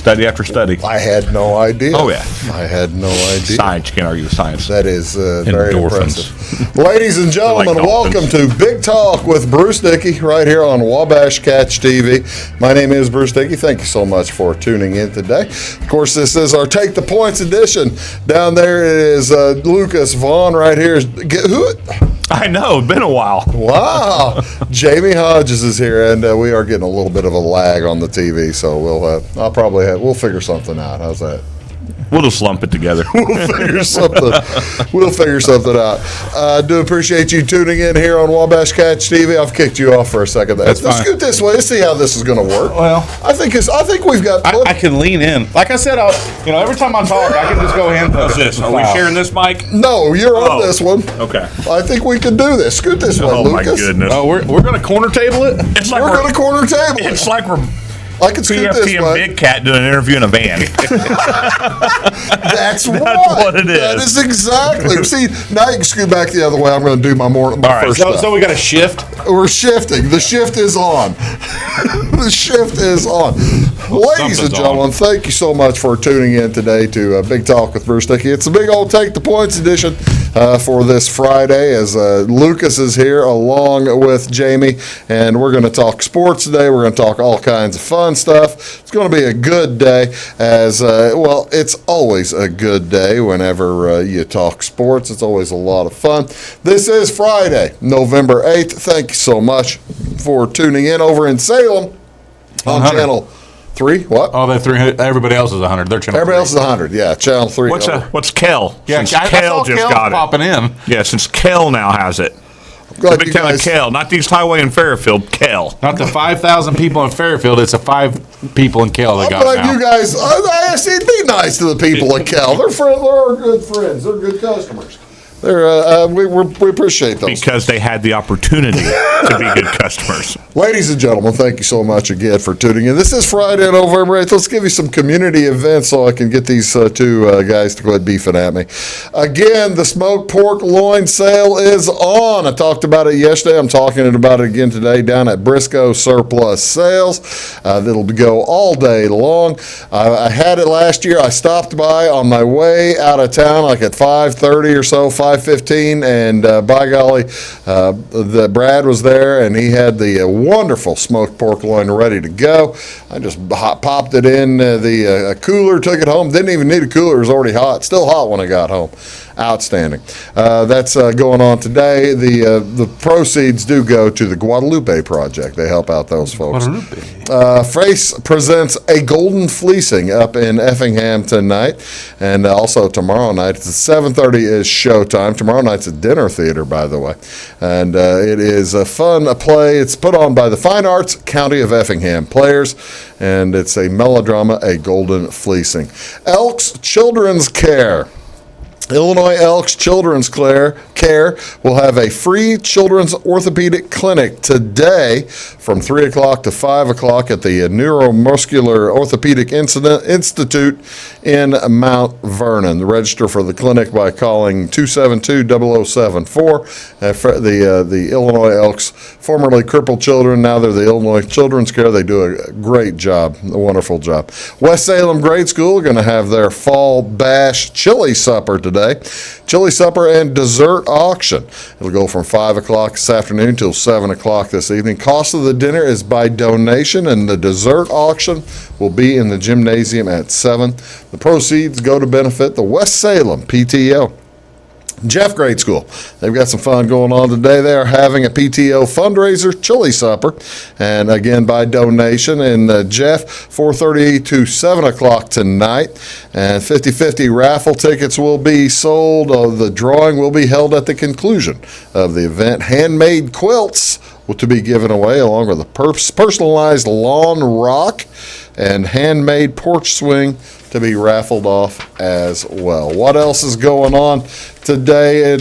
Study after study. I had no idea. Oh, yeah. I had no idea. Science. You can't argue with science. That is very Endorphins. impressive. Ladies and gentlemen, Like welcome to Big Talk with Bruce Dickey right here on Wabash Catch TV. My name is Bruce Dickey. Thank you so much for tuning in today. Of course, this is our Take the Points edition. Down there is Lucas Vaughan right here. Who? I know. It's been a while. Wow. Jamey Hodges is here, and we are getting a little bit of a lag on the TV, so we'll figure something out. How's that? We'll just lump it together. We'll figure something out. I do appreciate you tuning in here on Wabash Catch TV. I've kicked you off for a second. That's Let's fine. scoot this way. Let's see how this is going to work. Well, I think we've got. I can lean in. Like I said, every time I talk, I can just go ahead and What's this? Are we sharing this mic? No, you're on Oh. this one. Okay. I think we can do this. Scoot this way, Oh, Lucas. my goodness. Oh, we're going to corner table it? It's like We're going to corner table. It's like we're I can scoot this PFT and way. Big Cat doing an interview in a van. That's right. what it is. That is exactly. See, now you can scoot back the other way. I'm going to do my right, first So, step. so we got a shift? We're shifting. The shift is on. The shift is on. Ladies and something's gentlemen, thank you so much for tuning in today to Big Talk with Bruce Dickey. It's a big old Take the Points edition for this Friday as Lucas is here along with Jamey, and we're going to talk sports today. We're going to talk all kinds of fun stuff. It's going to be a good day as, it's always a good day whenever you talk sports. It's always a lot of fun. This is Friday, November 8th. Thank you so much for tuning in over in Salem on 100. Channel 3. What? Oh, they're 300. Everybody else is 100. They're channel Everybody 3. else is 100. Yeah, Channel 3. What's Kel? Yeah, Since I Kel saw just Kel got it. popping in. Yeah, since Kel now has it. Glad The big you town of guys- Kel, not the East Highway in Fairfield, Kel. Not the 5,000 people in Fairfield. It's the 5 people in Kel that I'm got it glad now. you guys. I see. Be nice to the people at Cal. They're good friends. They're good customers. We appreciate those. Because they had the opportunity to be good customers. Ladies and gentlemen, thank you so much again for tuning in. This is Friday, November 8th. Let's give you some community events so I can get these two guys to quit beefing at me. Again, the smoked pork loin sale is on. I talked about it yesterday. I'm talking about it again today down at Briscoe Surplus Sales. That'll go all day long. I had it last year. I stopped by on my way out of town like at 5:30 or so, 5:15, and by golly, the Brad was there, and he had the wonderful smoked pork loin ready to go. I just popped it in the cooler, took it home. Didn't even need a cooler. It was already hot. Still hot when I got home. Outstanding. That's going on today. The proceeds do go to the Guadalupe Project. They help out those folks. Face presents a golden fleecing up in Effingham tonight, and also tomorrow night. It's 7:30 is showtime. Tomorrow night's a dinner theater, by the way, and it is a fun play. It's put on by the Fine Arts County of Effingham Players, and it's a melodrama, A Golden Fleecing. Elks Children's Care. Illinois Elks Children's Care will have a free children's orthopedic clinic today from 3 o'clock to 5 o'clock at the Neuromuscular Orthopedic Institute in Mount Vernon. Register for the clinic by calling 272-0074. The Illinois Elks, formerly Crippled Children, now they're the Illinois Children's Care. They do a great job, a wonderful job. West Salem Grade School are going to have their Fall Bash Chili Supper today. Chili supper and dessert auction. It'll go from 5 o'clock this afternoon till 7 o'clock this evening. Cost of the dinner is by donation, and the dessert auction will be in the gymnasium at 7. The proceeds go to benefit the West Salem PTO. Jeff Grade School. They've got some fun going on today. They are having a PTO fundraiser chili supper, and again by donation. And Jeff, 4:30 to 7 o'clock tonight. And 50/50 raffle tickets will be sold. The drawing will be held at the conclusion of the event. Handmade quilts to be given away, along with a personalized lawn rock and handmade porch swing to be raffled off as well. What else is going on today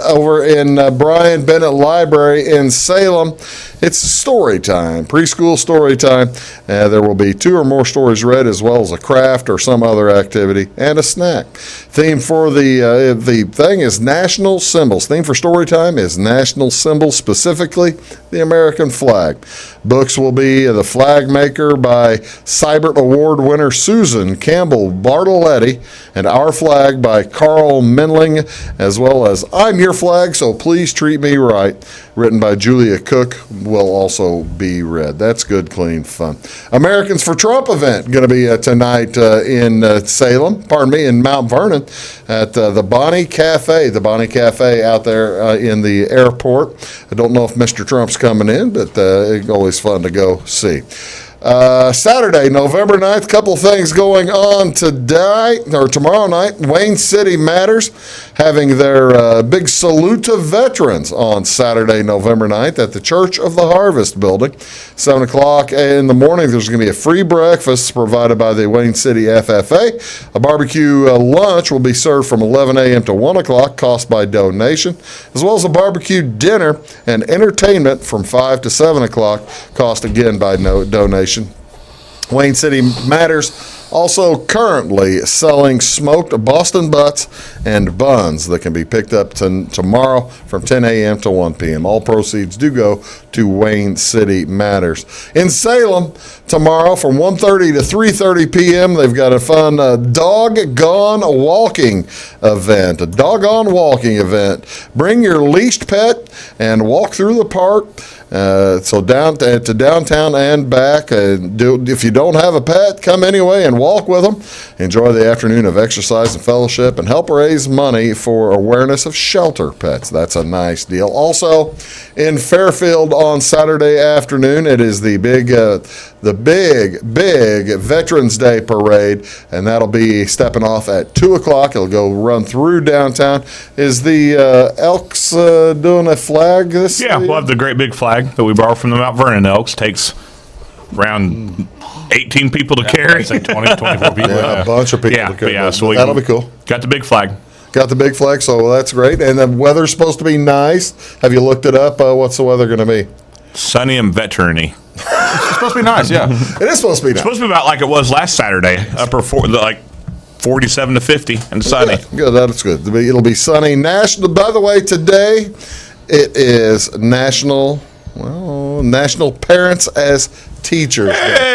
over in Brian Bennett Library in Salem? It's story time, preschool story time. There will be 2 or more stories read, as well as a craft or some other activity and a snack. Theme for the thing is national symbols. Theme for story time is national symbols, specifically the American flag. Books will be The Flag Maker by Seibert Award winner Susan Campbell Bartoletti and Our Flag by Carl Menling, as well as I'm Your Flag, So Please Treat Me Right, written by Julia Cook, will also be read. That's good, clean fun. Americans for Trump event going to be tonight in in Mount Vernon at the Bonnie Cafe. The Bonnie Cafe out there in the airport. I don't know if Mr. Trump's coming in, but it's always fun to go see. Saturday, November 9th, couple of things going on tomorrow night. Wayne City Matters having their big salute to veterans on Saturday, November 9th at the Church of the Harvest building. 7 o'clock in the morning, there's going to be a free breakfast provided by the Wayne City FFA. A barbecue lunch will be served from 11 a.m. to 1 o'clock, cost by donation, as well as a barbecue dinner and entertainment from 5 to 7 o'clock, cost again by donation. Wayne City Matters also currently selling smoked Boston butts and buns that can be picked up tomorrow from 10 a.m. to 1 p.m. All proceeds do go to Wayne City Matters. In Salem, tomorrow from 1:30 to 3:30 p.m., they've got a fun doggone walking event. A doggone walking event. Bring your leashed pet and walk through the park. So down to downtown and back. If you don't have a pet, come anyway and walk with them. Enjoy the afternoon of exercise and fellowship and help raise money for awareness of shelter pets. That's a nice deal. Also, in Fairfield on Saturday afternoon, it is the big Veterans Day Parade, and that'll be stepping off at 2 o'clock. It'll go run through downtown. Is the Elks doing a flag this year? Yeah, we'll have the great big flag that we borrowed from the Mount Vernon Elks. Takes around 18 people to carry. It's like 20, 24 people. Yeah, a bunch of people. So that'll be cool. Got the big flag. Got the big flag, so that's great. And the weather's supposed to be nice. Have you looked it up? What's the weather going to be? Sunny and veteran-y. It's supposed to be nice, yeah. It is supposed to be nice. It's supposed to be about like it was last Saturday, like 47 to 50 and sunny. Good, that's good. It'll be sunny. By the way, today it is National Parents as Teachers Day.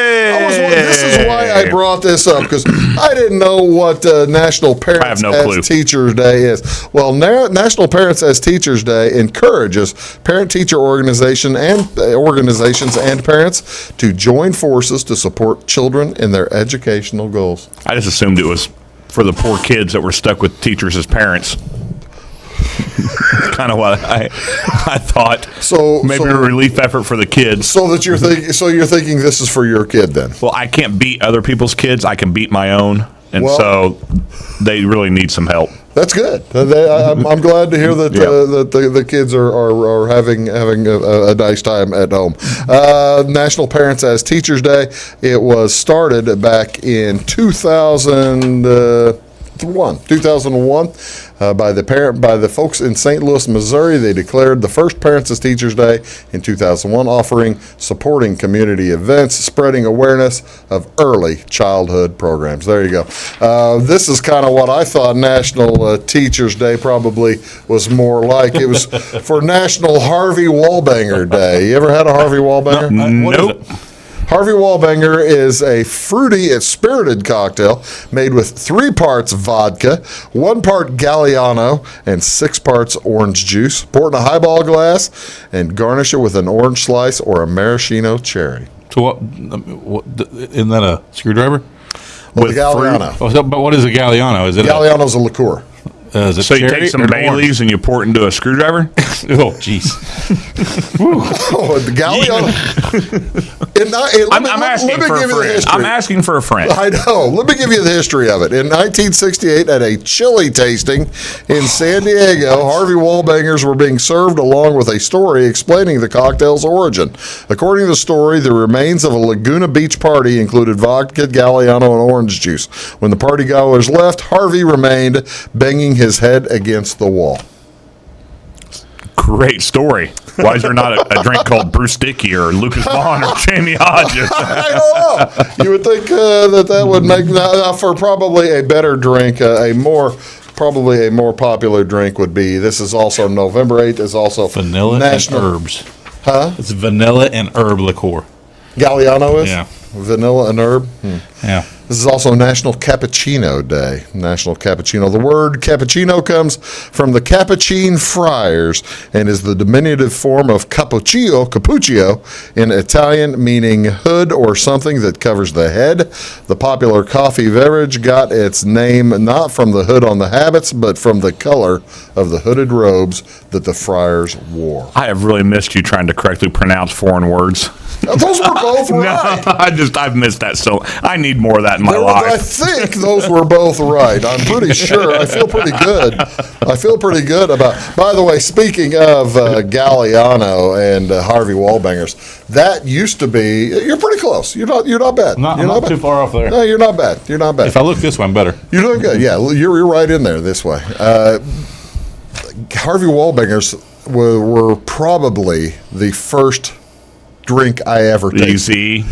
This is why I brought this up, because I didn't know what National Parents as Teachers Day is. Well, National Parents as Teachers Day encourages parent-teacher organizations and parents to join forces to support children in their educational goals. I just assumed it was for the poor kids that were stuck with teachers as parents. Kind of what I thought. So maybe a relief effort for the kids. So you're thinking this is for your kid then? Well, I can't beat other people's kids. I can beat my own, and so they really need some help. That's good. I'm glad to hear that the kids are having a nice time at home. National Parents as Teachers Day. It was started back in 2001 by the folks in St. Louis, Missouri. They declared the first Parents as Teachers Day in 2001, supporting community events, spreading awareness of early childhood programs. There you go. This is kind of what I thought National Teachers Day probably was more like. It was for National Harvey Wallbanger Day. You ever had a Harvey Wallbanger? Nope. Harvey Wallbanger is a fruity and spirited cocktail made with 3 parts vodka, 1 part Galliano, and 6 parts orange juice. Pour it in a highball glass and garnish it with an orange slice or a maraschino cherry. So what isn't that a screwdriver? Well, the Galliano. But what is a Galliano? Is it Galliano's a liqueur. Is it So you cherry take some or bay orange? leaves and you pour it into a screwdriver? Oh, jeez. Oh, the Galliano. I'm asking for a friend. I'm asking for a friend. I know. Let me give you the history of it. In 1968, at a chili tasting in San Diego, Harvey Wallbangers were being served along with a story explaining the cocktail's origin. According to the story, the remains of a Laguna Beach party included vodka, Galliano, and orange juice. When the party goers left, Harvey remained, banging his head against the wall. Great story. Why is there not a drink called Bruce Dickey or Lucas Vaughan or Jamey Hodges? I don't know. You would think that would make for probably a better drink, probably a more popular drink would be. This is also November 8th. Is also Vanilla National and herbs. Huh? It's vanilla and herb liqueur. Galliano is? Yeah. Vanilla and herb? Yeah. This is also National Cappuccino Day. National Cappuccino. The word cappuccino comes from the Capuchin friars and is the diminutive form of cappuccio in Italian, meaning hood or something that covers the head. The popular coffee beverage got its name not from the hood on the habits, but from the color of the hooded robes that the friars wore. I have really missed you trying to correctly pronounce foreign words. Those were both right. I've missed that. So I need more of that in my I life. think those were both right. I'm pretty sure. I feel pretty good about. By the way, speaking of Galliano and Harvey Wallbangers, that used to be. You're pretty close. You're not bad. I'm you're not bad. too far off there. No, you're not bad. You're not bad. If I look this way, I'm better. You're doing good. Yeah, you're right in there this way. Harvey Wallbangers were probably the first drink I ever tasted. Easy.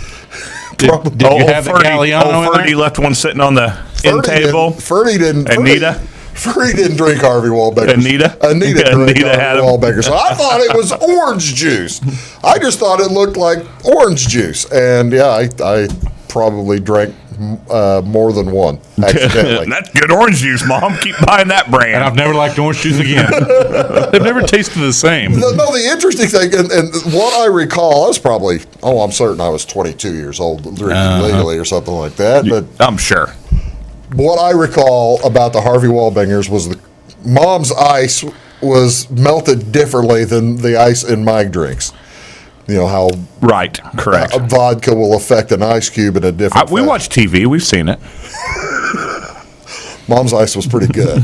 Did you have the Galliano in Ferdy there? left one sitting on the end table. Ferdy didn't. Anita? Ferdy didn't drink Harvey Wallbangers. Anita drank had Harvey him. Wallbangers. So I thought it was orange juice. I just thought it looked like orange juice. And yeah, I probably drank more than one accidentally. That's good orange juice, Mom. Keep buying that brand. And I've never liked orange juice again. They've never tasted the same. No, the interesting thing, and what I recall, I was probably, I'm certain I was 22 years old drinking legally or something like that. But I'm sure. what I recall about the Harvey Wallbangers was the Mom's ice was melted differently than the ice in my drinks. You know how Right. Correct. vodka will affect an ice cube in a different We fashion. watch TV. We've seen it. Mom's ice was pretty good.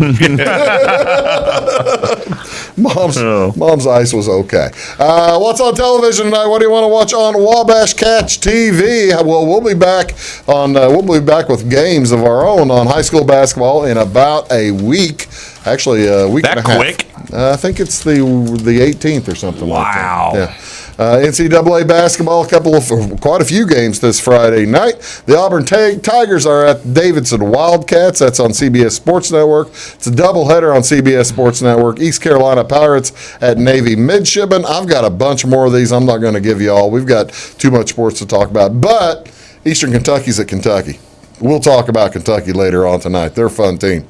Mom's ice was okay. What's on television tonight? What do you want to watch on Wabash Catch TV? Well, we'll be back with games of our own on high school basketball in about a week. Actually, a week That and a half. quick? I think it's the 18th or something like Wow. that. Yeah. NCAA basketball, quite a few games this Friday night. The Auburn Tigers are at Davidson Wildcats. That's on CBS Sports Network. It's a doubleheader on CBS Sports Network. East Carolina Pirates at Navy Midshipmen. I've got a bunch more of these. I'm not going to give you all. We've got too much sports to talk about. But Eastern Kentucky's at Kentucky. We'll talk about Kentucky later on tonight. They're a fun team.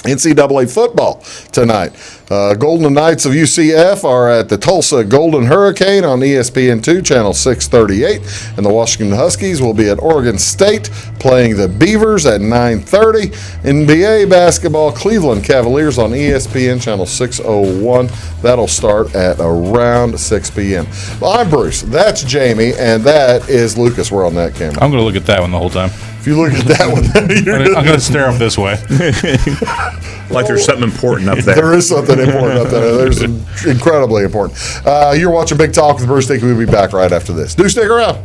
NCAA football tonight. Golden Knights of UCF are at the Tulsa Golden Hurricane on ESPN2, channel 638. And the Washington Huskies will be at Oregon State playing the Beavers at 9:30. NBA basketball, Cleveland Cavaliers on ESPN, channel 601. That'll start at around 6 p.m. Well, I'm Bruce. That's Jamie. And that is Lucas. We're on that camera. I'm going to look at that one the whole time. If you look at that one, I'm going to stare off this way. Like there's something important up there. there is something important up there. There's incredibly important. You're watching Big Talk with Bruce Dickey. We'll be back right after this. Do stick around.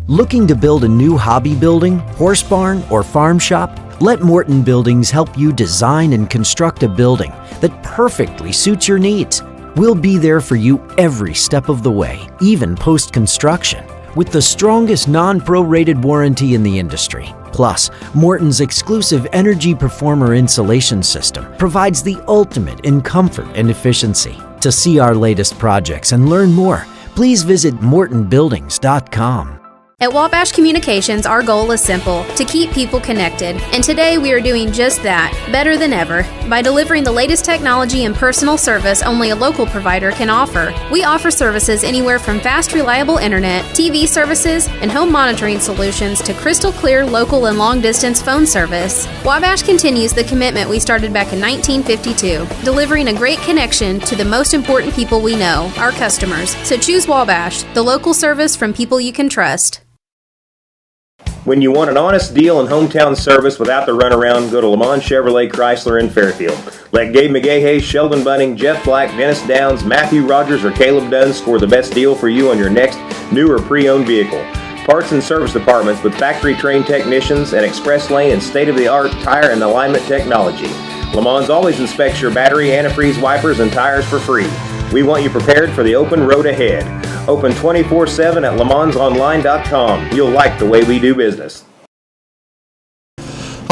Looking to build a new hobby building, horse barn, or farm shop? Let Morton Buildings help you design and construct a building that perfectly suits your needs. We'll be there for you every step of the way, even post-construction, with the strongest non-prorated warranty in the industry. Plus, Morton's exclusive Energy Performer insulation system provides the ultimate in comfort and efficiency. To see our latest projects and learn more, please visit mortonbuildings.com. At Wabash Communications, our goal is simple: to keep people connected. And today we are doing just that, better than ever, by delivering the latest technology and personal service only a local provider can offer. We offer services anywhere from fast, reliable internet, TV services, and home monitoring solutions to crystal clear local and long-distance phone service. Wabash continues the commitment we started back in 1952, delivering a great connection to the most important people we know, our customers. So choose Wabash, the local service from people you can trust. When you want an honest deal and hometown service without the runaround, go to Lamont Chevrolet Chrysler in Fairfield. Let Gabe McGahey, Sheldon Bunning, Jeff Black, Dennis Downs, Matthew Rogers, or Caleb Dunn score the best deal for you on your next new or pre-owned vehicle. Parts and service departments with factory-trained technicians and express lane and state-of-the-art tire and alignment technology. Lamont always inspects your battery, antifreeze, wipers, and tires for free. We want you prepared for the open road ahead. Open 24/7 at LeMansOnline.com. You'll like the way we do business.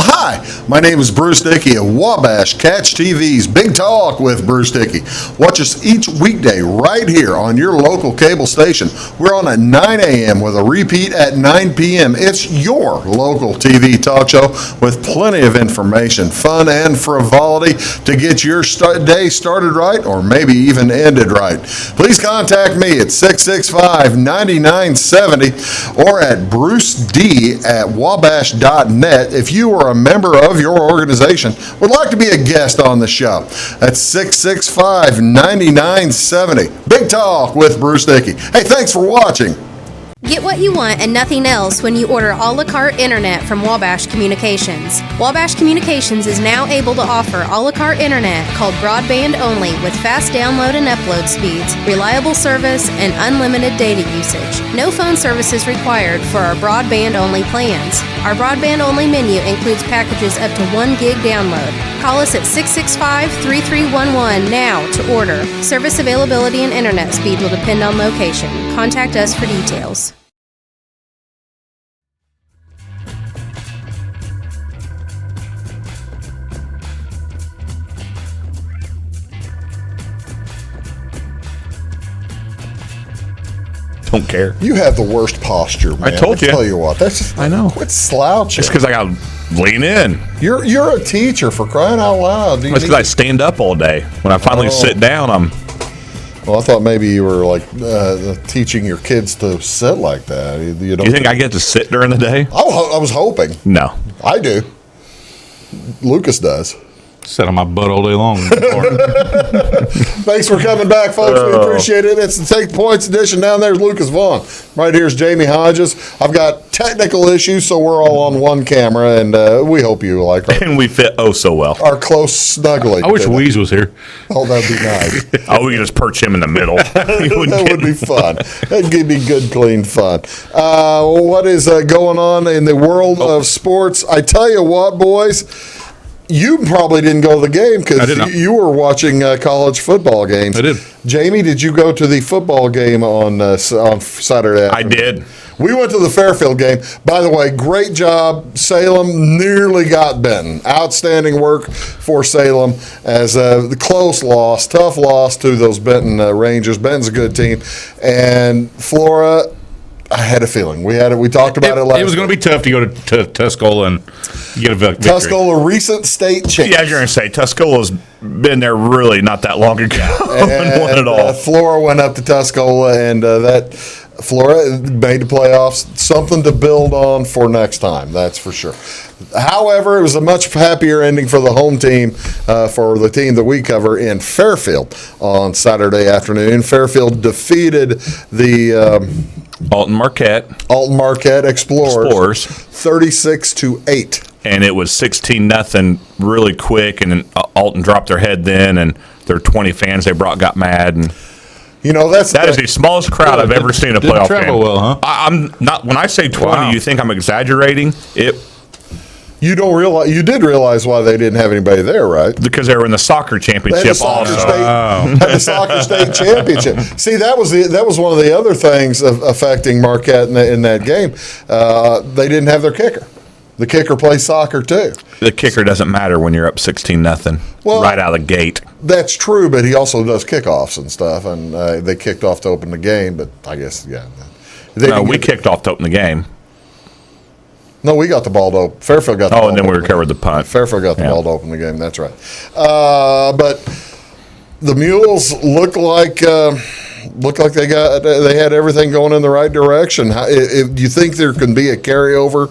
Hi, my name is Bruce Dickey of Wabash Catch TV's Big Talk with Bruce Dickey. Watch us each weekday right here on your local cable station. We're on at 9 a.m. with a repeat at 9 p.m. It's your local TV talk show with plenty of information, fun, and frivolity to get your day started right or maybe even ended right. Please contact me at 665-9970 or at bruced@wabash.net if you are a member of your organization would like to be a guest on the show. That's 665-9970. Big Talk with Bruce Dickey. Hey, thanks for watching. Get what you want and nothing else when you order a la carte internet from Wabash Communications. Wabash Communications is now able to offer a la carte internet called broadband only with fast download and upload speeds, reliable service, and unlimited data usage. No phone service is required for our broadband only plans. Our broadband only menu includes packages up to 1 gig download. Call us at 665-3311 now to order. Service availability and internet speed will depend on location. Contact us for details. Don't care. You have the worst posture, man. I told you. Tell you what. That's just, I know. Quit slouching. It's because I got to lean in. You're a teacher, for crying out loud. It's because I stand up all day. When I finally sit down, I'm... Well, I thought maybe you were like teaching your kids to sit like that. You think I get to sit during the day? I was hoping. No. I do. Lucas does. Sit on my butt all day long. Thanks for coming back, folks. We appreciate it. It's the Take Points edition. Down there's Lucas Vaughan. Right here's Jamey Hodges. I've got technical issues, so we're all on one camera, and we hope you like our, And we fit oh so well. our close snuggling. I wish Weeze was here. Oh, that'd be nice. Oh, we can just perch him in the middle. That would be fun. That'd be good, clean fun. What is going on in the world of sports? I tell you what, boys. You probably didn't go to the game because you were watching college football games. I did. Jamie, did you go to the football game on Saturday afternoon? I did. We went to the Fairfield game. By the way, great job. Salem nearly got Benton. Outstanding work for Salem as the close loss, tough loss to those Benton Rangers. Benton's a good team. And Flora, I had a feeling. We talked about it last week. It was going to be tough to go to Tuscola and get a victory. Tuscola, recent state champ. Yeah, you're going to say Tuscola's been there really not that long ago and won it all. Flora went up to Tuscola, and that Flora made the playoffs. Something to build on for next time, that's for sure. However, it was a much happier ending for the home team, for the team that we cover in Fairfield on Saturday afternoon. Fairfield defeated the Alton Marquette Explorers 36-8. And it was 16-0 really quick, and then Alton dropped their head then, and their 20 fans they brought got mad. And that is the smallest crowd I've ever seen in a playoff travel game. well, huh? I'm not. When I say 20, you think I'm exaggerating? You don't realize you did realize why they didn't have anybody there, right? Because they were in the soccer championship Had also. the soccer state championship. See, that was one of the other things affecting Marquette in that game. They didn't have their kicker. The kicker plays soccer too. The kicker doesn't matter when you're up 16-0 right out of the gate. That's true, but he also does kickoffs and stuff, and they kicked off to open the game. But I guess No, we kicked off to open the game. No, we got the ball to open. Fairfield got the ball. Oh, and then we recovered the punt. Fairfield got the ball to open the game. That's right. But the Mules look like they had everything going in the right direction. Do you think there can be a carryover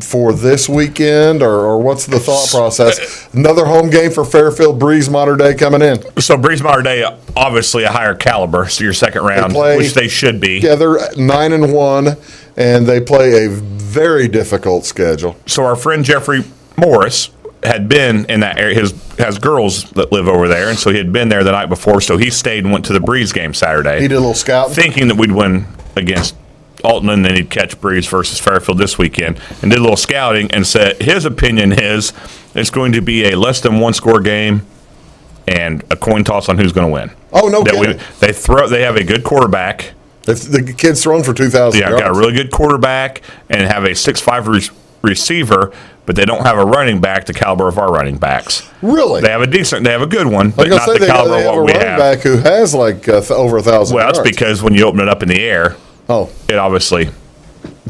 for this weekend, or what's the thought process? Another home game for Fairfield. Breeze Mater Dei coming in. So Breeze Mater Dei, obviously a higher caliber, so your second round, which they should be. Yeah, they're 9-1, and they play a very difficult schedule. So our friend Jeffrey Morris had been in that area. Has girls that live over there, and so he had been there the night before. So he stayed and went to the Breeze game Saturday. He did a little scouting, thinking that we'd win against Alton, and then he'd catch Breeze versus Fairfield this weekend, and did a little scouting and said his opinion is it's going to be a less than one score game and a coin toss on who's going to win. Oh, no kidding. They have a good quarterback. The kid's thrown for 2,000 yards. Got a really good quarterback and have a 6'5" receiver, but they don't have a running back the caliber of our running backs. Really? They have a good one, but not the caliber of what we have. They have a running back who has like over 1,000 yards. Well, that's because when you open it up in the air, it obviously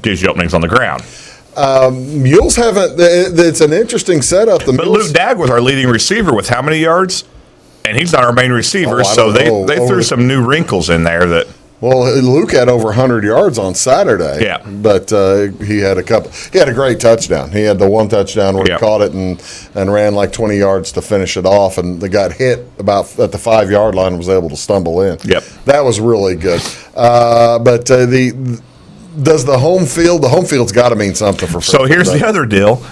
gives you openings on the ground. Mules haven't. It's an interesting setup. But Luke Dagworth, our leading receiver, with how many yards? And he's not our main receiver, so they threw some new wrinkles in there that. Well, Luke had over 100 yards on Saturday. Yeah. But he had a couple. He had a great touchdown. He had the one touchdown where he caught it and ran like 20 yards to finish it off, and they got hit about at the 5-yard line and was able to stumble in. Yep. That was really good. But the home field's got to mean something for Fairfield. So here's the other deal.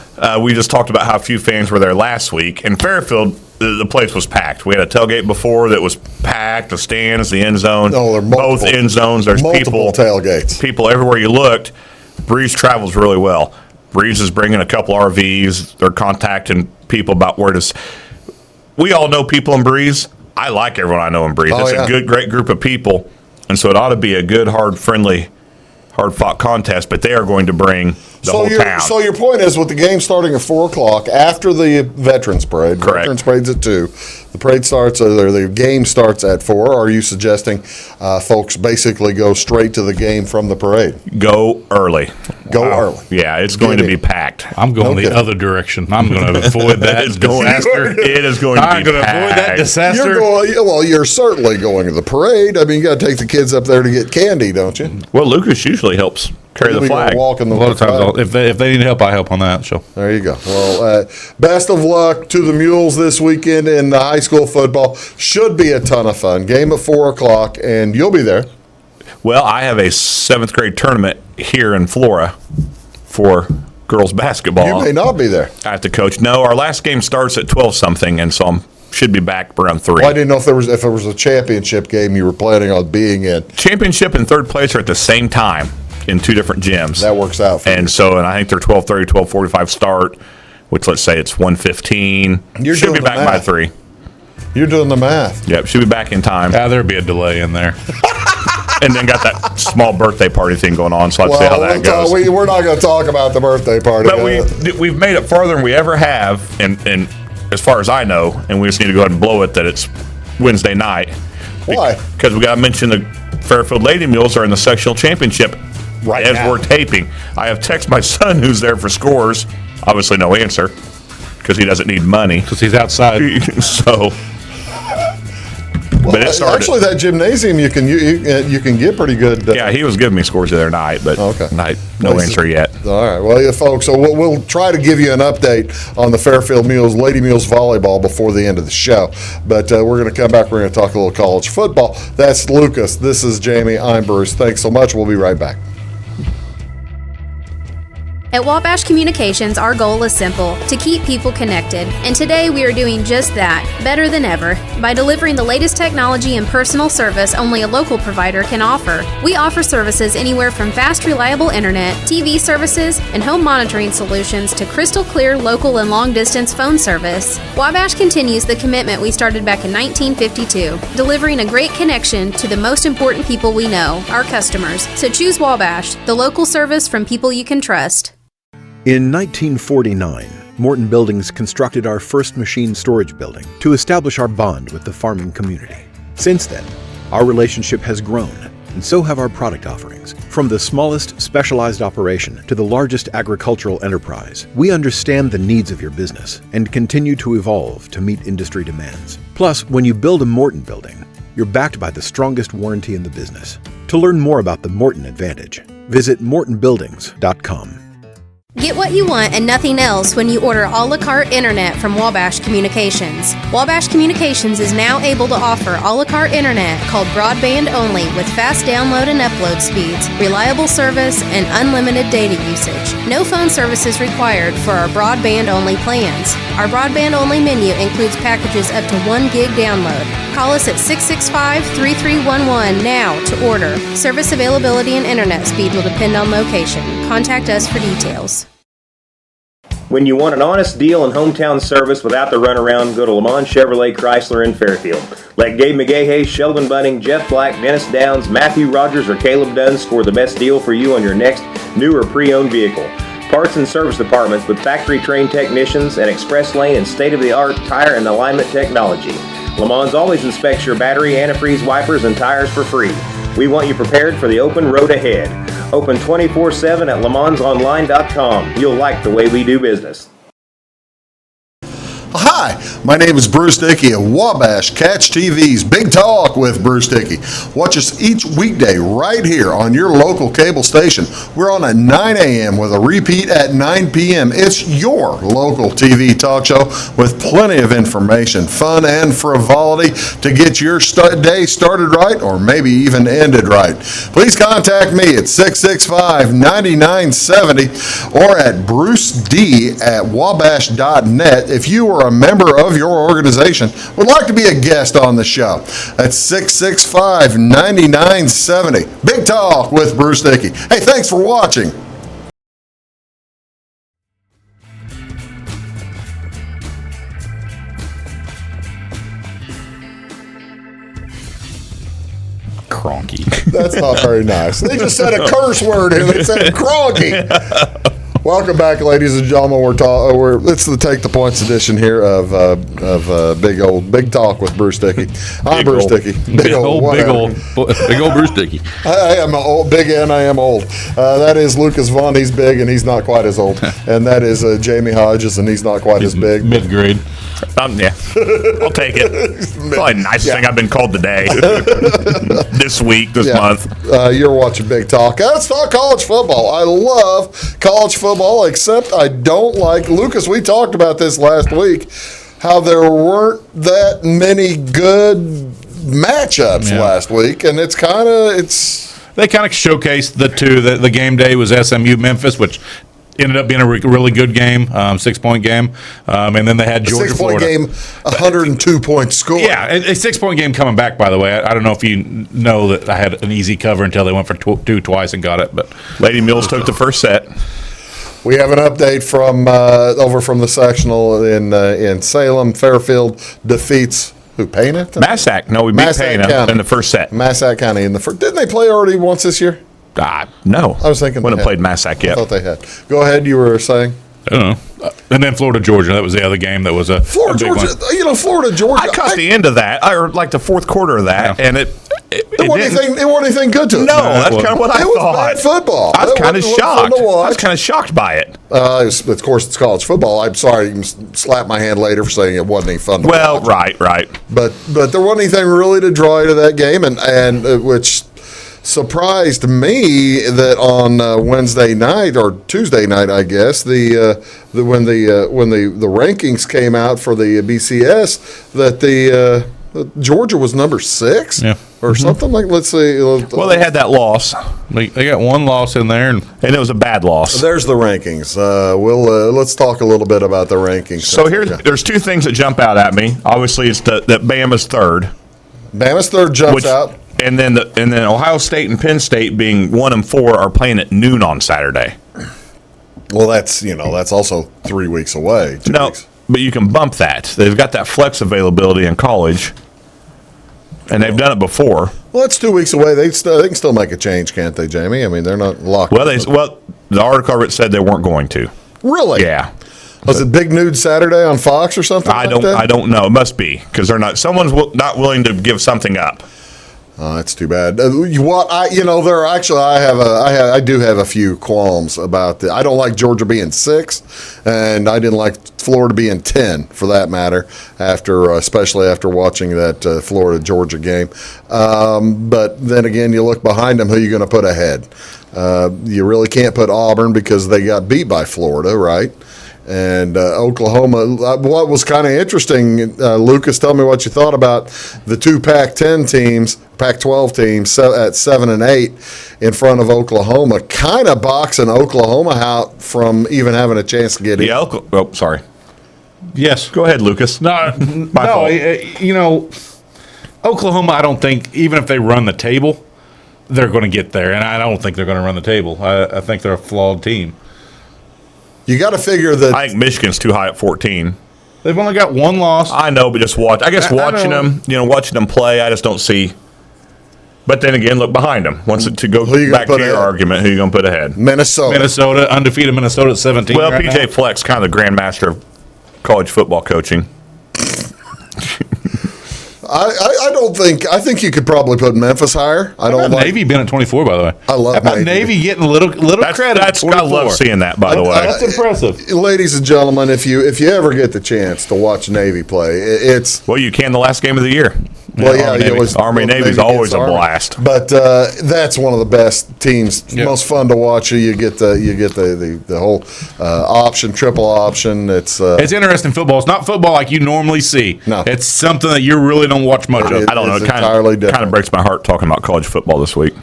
We just talked about how few fans were there last week. In Fairfield, the place was packed. We had a tailgate before that was packed, the stands, the end zone. No, there are both end zones. There's multiple tailgates. People everywhere you looked. Breeze travels really well. Breeze is bringing a couple RVs. They're contacting people about where to. We all know people in Breeze. I like everyone I know in Breeze. It's a great group of people. And so it ought to be a good, hard-fought contest, but they are going to bring the whole town. So your point is, with the game starting at 4 o'clock after the Veterans Parade, correct. Veterans Parade's at 2, the parade starts, or the game starts at 4. Are you suggesting folks basically go straight to the game from the parade? Go early. Early. Yeah, it's going to be packed. I'm going the other direction. I'm going to avoid that disaster. It is going to be packed. I'm going to avoid that disaster. You're certainly going to the parade. I mean, you got to take the kids up there to get candy, don't you? Well, Lucas usually helps carry the flag. A lot of times, if they need help, I help on that. So there you go. Well, best of luck to the Mules this weekend in high school football. Should be a ton of fun. Game at 4 o'clock, and you'll be there. Well, I have a 7th grade tournament here in Flora for girls basketball. You may not be there. I have to coach. No, our last game starts at 12-something, and so should be back around 3. Well, I didn't know if it was a championship game you were planning on being in. Championship and third place are at the same time in 2 different gyms. That works out for you. And I think they're 12:30, 12:45 start, which let's say it's 1:15. Should be back by 3. You're doing the math. Yep, should be back in time. Yeah, there'd be a delay in there. And then got that small birthday party thing going on, so let's see how that goes. We're not going to talk about the birthday party. But we've made it farther than we ever have, and as far as I know, and we just need to go ahead and blow it that it's Wednesday night. Why? Because we got to mention the Fairfield Lady Mules are in the sectional championship right as now. We're taping. I have texted my son who's there for scores. Obviously no answer because he doesn't need money. Because he's outside. So... But it started. Actually, that gymnasium you can get pretty good. Yeah, he was giving me scores the other night, but no answer yet. All right, well, yeah, folks. So we'll try to give you an update on the Fairfield Mules, Lady Mules volleyball before the end of the show. But we're going to come back. We're going to talk a little college football. That's Lucas. This is Jamie. I'm Bruce. Thanks so much. We'll be right back. At Wabash Communications, our goal is simple, to keep people connected. And today we are doing just that, better than ever, by delivering the latest technology and personal service only a local provider can offer. We offer services anywhere from fast, reliable internet, TV services, and home monitoring solutions to crystal clear local and long-distance phone service. Wabash continues the commitment we started back in 1952, delivering a great connection to the most important people we know, our customers. So choose Wabash, the local service from people you can trust. In 1949, Morton Buildings constructed our first machine storage building to establish our bond with the farming community. Since then, our relationship has grown, and so have our product offerings. From the smallest specialized operation to the largest agricultural enterprise, we understand the needs of your business and continue to evolve to meet industry demands. Plus, when you build a Morton building, you're backed by the strongest warranty in the business. To learn more about the Morton Advantage, visit mortonbuildings.com. Get what you want and nothing else when you order a la carte internet from Wabash Communications. Wabash Communications is now able to offer a la carte internet called broadband only with fast download and upload speeds, reliable service, and unlimited data usage. No phone service is required for our broadband only plans. Our broadband only menu includes packages up to 1 gig download. Call us at 665-3311 now to order. Service availability and internet speed will depend on location. Contact us for details. When you want an honest deal and hometown service without the runaround, go to Lamont Chevrolet Chrysler in Fairfield. Let Gabe McGahey, Sheldon Bunning, Jeff Black, Dennis Downs, Matthew Rogers, or Caleb Dunn score the best deal for you on your next new or pre-owned vehicle. Parts and service departments with factory-trained technicians and express lane and state-of-the-art tire and alignment technology. Lamont always inspects your battery, antifreeze, wipers, and tires for free. We want you prepared for the open road ahead. Open 24/7 at LeMansOnline.com. You'll like the way we do business. Hi, my name is Bruce Dickey of Wabash Catch TV's Big Talk with Bruce Dickey. Watch us each weekday right here on your local cable station. We're on at 9 a.m. with a repeat at 9 p.m. It's your local TV talk show with plenty of information, fun, and frivolity to get your day started right or maybe even ended right. Please contact me at 665-9970 or at bruced@wabash.net if you are a member of your organization would like to be a guest on the show. That's 665-9970. Big Talk with Bruce Dickey. Hey, thanks for watching. Cronky. That's not very nice. They just said a curse word here. They said cronky. Welcome back, ladies and gentlemen. It's the Take the Points edition here of Big Talk with Bruce Dickey. I'm Bruce Dickey. Big old Bruce Dickey. I am old, big and I am old. That is Lucas Vaughn. He's big and he's not quite as old. And that is Jamey Hodges, and he's not quite as big. Mid-grade. Yeah, I'll take it. Probably the nicest thing I've been called today. This week, this month. You're watching Big Talk. Let's talk college football. I love college football, except I don't like, Lucas, we talked about this last week, how there weren't that many good matchups last week, and they kind of showcased the two. The game day was SMU Memphis, which ended up being a really good game, 6-point game. And then they had Georgia, Florida. 6-point game, 102-point score. Yeah, a 6-point game coming back, by the way. I don't know if you know that I had an easy cover until they went for two twice and got it. But Lady Mills took the first set. We have an update from over from the sectional in Salem. Fairfield defeats who? Pana? Massac. No, we beat Pana in the first set. Massac County in the first. Didn't they play already once this year? No. I was thinking we haven't played Massac yet. I thought they had. Go ahead. You were saying. I don't know. And then Florida, Georgia. That was the other game that was a Florida, Georgia. One. Florida, Georgia. I caught the end of that, or like the fourth quarter of that, and it wasn't anything good to it. No, that's kind of what I thought. It was bad football. I was kind of shocked. I was kind of shocked by it. Of course, it's college football. I'm sorry, you can slap my hand later for saying it wasn't any fun to watch. Right. But there wasn't anything really to draw you to that game, and which surprised me that on Wednesday night or Tuesday night, I guess, when the rankings came out for the BCS, that the Georgia was number 6 or something like. Let's see. Well, they had that loss. They got one loss in there, and it was a bad loss. There's the rankings. Let's talk a little bit about the rankings. So there's two things that jump out at me. Obviously, it's that Bama's third. Bama's third jumps out. And then Ohio State and Penn State being 1 and 4 are playing at noon on Saturday. Well, that's also 3 weeks away. 2 weeks. But you can bump that. They've got that flex availability in college, and they've done it before. Well, that's 2 weeks away. They can still make a change, can't they, Jamie? I mean, they're not locked. Well, the article said they weren't going to. Really? Yeah. Was it Big Nude Saturday on Fox or something? I don't know. It must be because they're not. Someone's not willing to give something up. Oh, that's too bad. I do have a few qualms about that. I don't like Georgia being 6, and I didn't like Florida being 10, for that matter. Especially after watching that Florida Georgia game. But then again, you look behind them. Who are you going to put ahead? You really can't put Auburn because they got beat by Florida, right? And Oklahoma, what was kind of interesting, Lucas, tell me what you thought about the two Pac-10 teams, Pac-12 teams at 7 and 8 in front of Oklahoma, kind of boxing Oklahoma out from even having a chance to get in. Yeah, sorry. Yes. Go ahead, Lucas. No, Oklahoma, I don't think, even if they run the table, they're going to get there. And I don't think they're going to run the table. I think they're a flawed team. You got to figure that. I think Michigan's too high at 14. They've only got one loss. I know, but just watch. I guess watching them play, I just don't see. But then again, look behind them. Once to go back to your argument, who are you going to put ahead? Minnesota, undefeated Minnesota at 17. Well, right PJ now. Fleck's kind of the grandmaster of college football coaching. I think you could probably put Memphis higher. I don't like Navy been at 24, by the way. I love How about Navy. Getting a little credit. I love seeing that, by the way. That's impressive. Ladies and gentlemen, if you ever get the chance to watch Navy play, it's Well, you can the last game of the year. Army Navy's always a blast. But that's one of the best teams, most fun to watch. You get the whole option, triple option. It's interesting football. It's not football like you normally see. No. It's something that you really don't watch much of. I don't know. It's It entirely different. kind of breaks my heart talking about college football this week.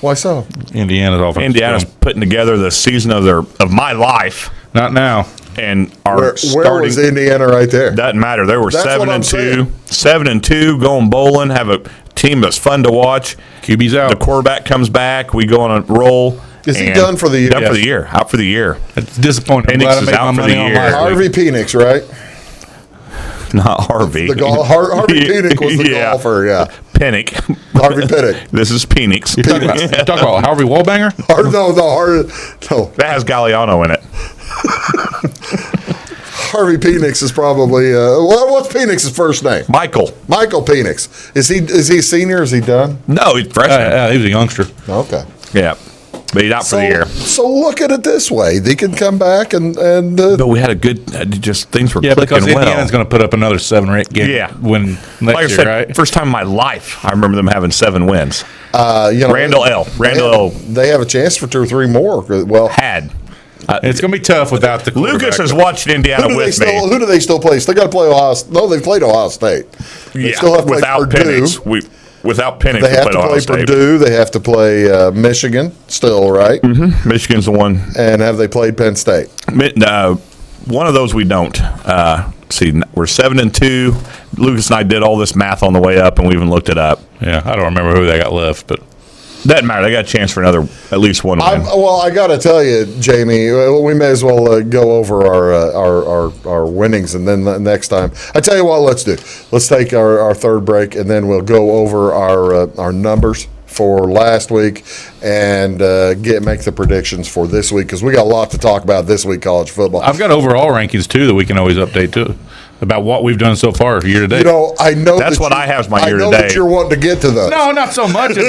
Why so? Indiana's putting together the season of my life. Not now. And where was Indiana right there? Doesn't matter. They were That's 7-2, 7-2, going bowling. Have a team that's fun to watch. QB's out. The quarterback comes back. We go on a roll. Is he done for the year? Done for the year. Out for the year. It's disappointing. Penix is out for the year. Harvey Penix, right? Not Harvey. Harvey Penix was the golfer, yeah. Pennick. Harvey Penix. This is Penix. You're talking about Harvey Wallbanger? No. That has Galliano in it. Harvey Penix is probably what's Penix's first name? Michael Penix. Is he a senior? Is he done? No, he's freshman. Yeah, he was a youngster. Okay. Yeah. But he's out for the year. So look at it this way: they can come back and. But we had a good. Just things were clicking because well. Indiana's going to put up another 7 or 8 game win next like I year, said, right? First time in my life I remember them having 7 wins. Randall L. They have a chance for 2 or 3 more. Well, it's going to be tough without the Lucas has watched Indiana with me. Who do they still play? They got to play Ohio. No, they've played Ohio State. They still have to play Purdue. Without Penix, they have to Ohio play State. Purdue. They have to play Michigan still, right? Mm-hmm. Michigan's the one. And have they played Penn State? One of those we don't. See, we're 7-2. Lucas and I did all this math on the way up, and we even looked it up. Yeah, I don't remember who they got left, but doesn't matter. They got a chance for at least one win. I got to tell you, Jamie, we may as well go over our winnings, and then the next time. I tell you what, let's do. Let's take our third break, and then we'll go over our numbers for last week and make the predictions for this week, because we got a lot to talk about this week, college football. I've got overall rankings too that we can always update too about what we've done so far year to date. I know that's what I have as my year to date. I know that you're wanting to get to those. No, not so much. But,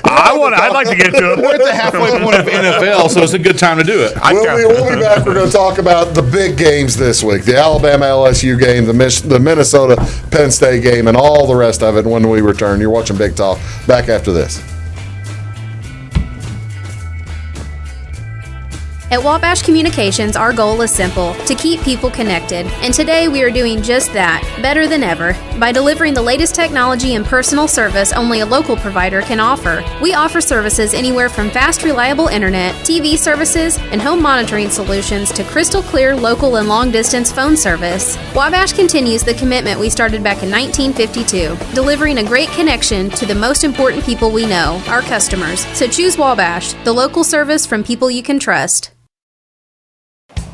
I'd like to get to it. We're at the halfway point of NFL, so it's a good time to do it. We'll be back. We're going to talk about the big games this week: the Alabama LSU game, the Minnesota Penn State game, and all the rest of it when we return. You're watching Big Talk. Back after this. At Wabash Communications, our goal is simple: to keep people connected. And today we are doing just that, better than ever, by delivering the latest technology and personal service only a local provider can offer. We offer services anywhere from fast, reliable internet, TV services, and home monitoring solutions to crystal clear local and long-distance phone service. Wabash continues the commitment we started back in 1952, delivering a great connection to the most important people we know, our customers. So choose Wabash, the local service from people you can trust.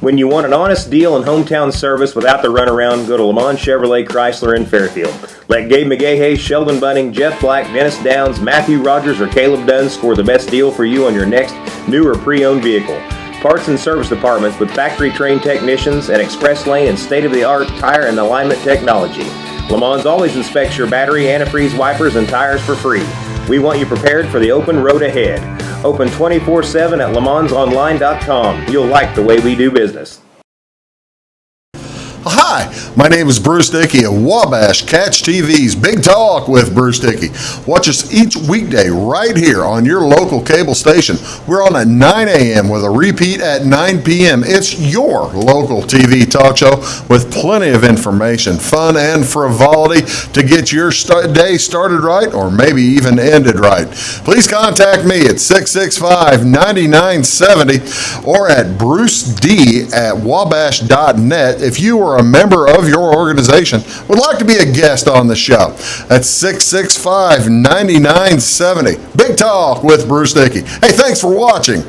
When you want an honest deal and hometown service without the runaround, go to Lamont Chevrolet Chrysler in Fairfield. Let Gabe McGahey, Sheldon Bunning, Jeff Black, Dennis Downs, Matthew Rogers, or Caleb Dunn score the best deal for you on your next new or pre-owned vehicle. Parts and service departments with factory-trained technicians and express lane and state-of-the-art tire and alignment technology. Le Mans always inspects your battery, antifreeze, wipers, and tires for free. We want you prepared for the open road ahead. Open 24/7 at lemansonline.com. You'll like the way we do business. Hi, my name is Bruce Dickey of Wabash Catch TV's Big Talk with Bruce Dickey. Watch us each weekday right here on your local cable station. We're on at 9 a.m. with a repeat at 9 p.m. It's your local TV talk show with plenty of information, fun, and frivolity to get your day started right or maybe even ended right. Please contact me at 665-9970 or at bruced@wabash.net if you are a member of your organization would like to be a guest on the show. That's 665-9970. Big Talk with Bruce Dickey. Hey, thanks for watching.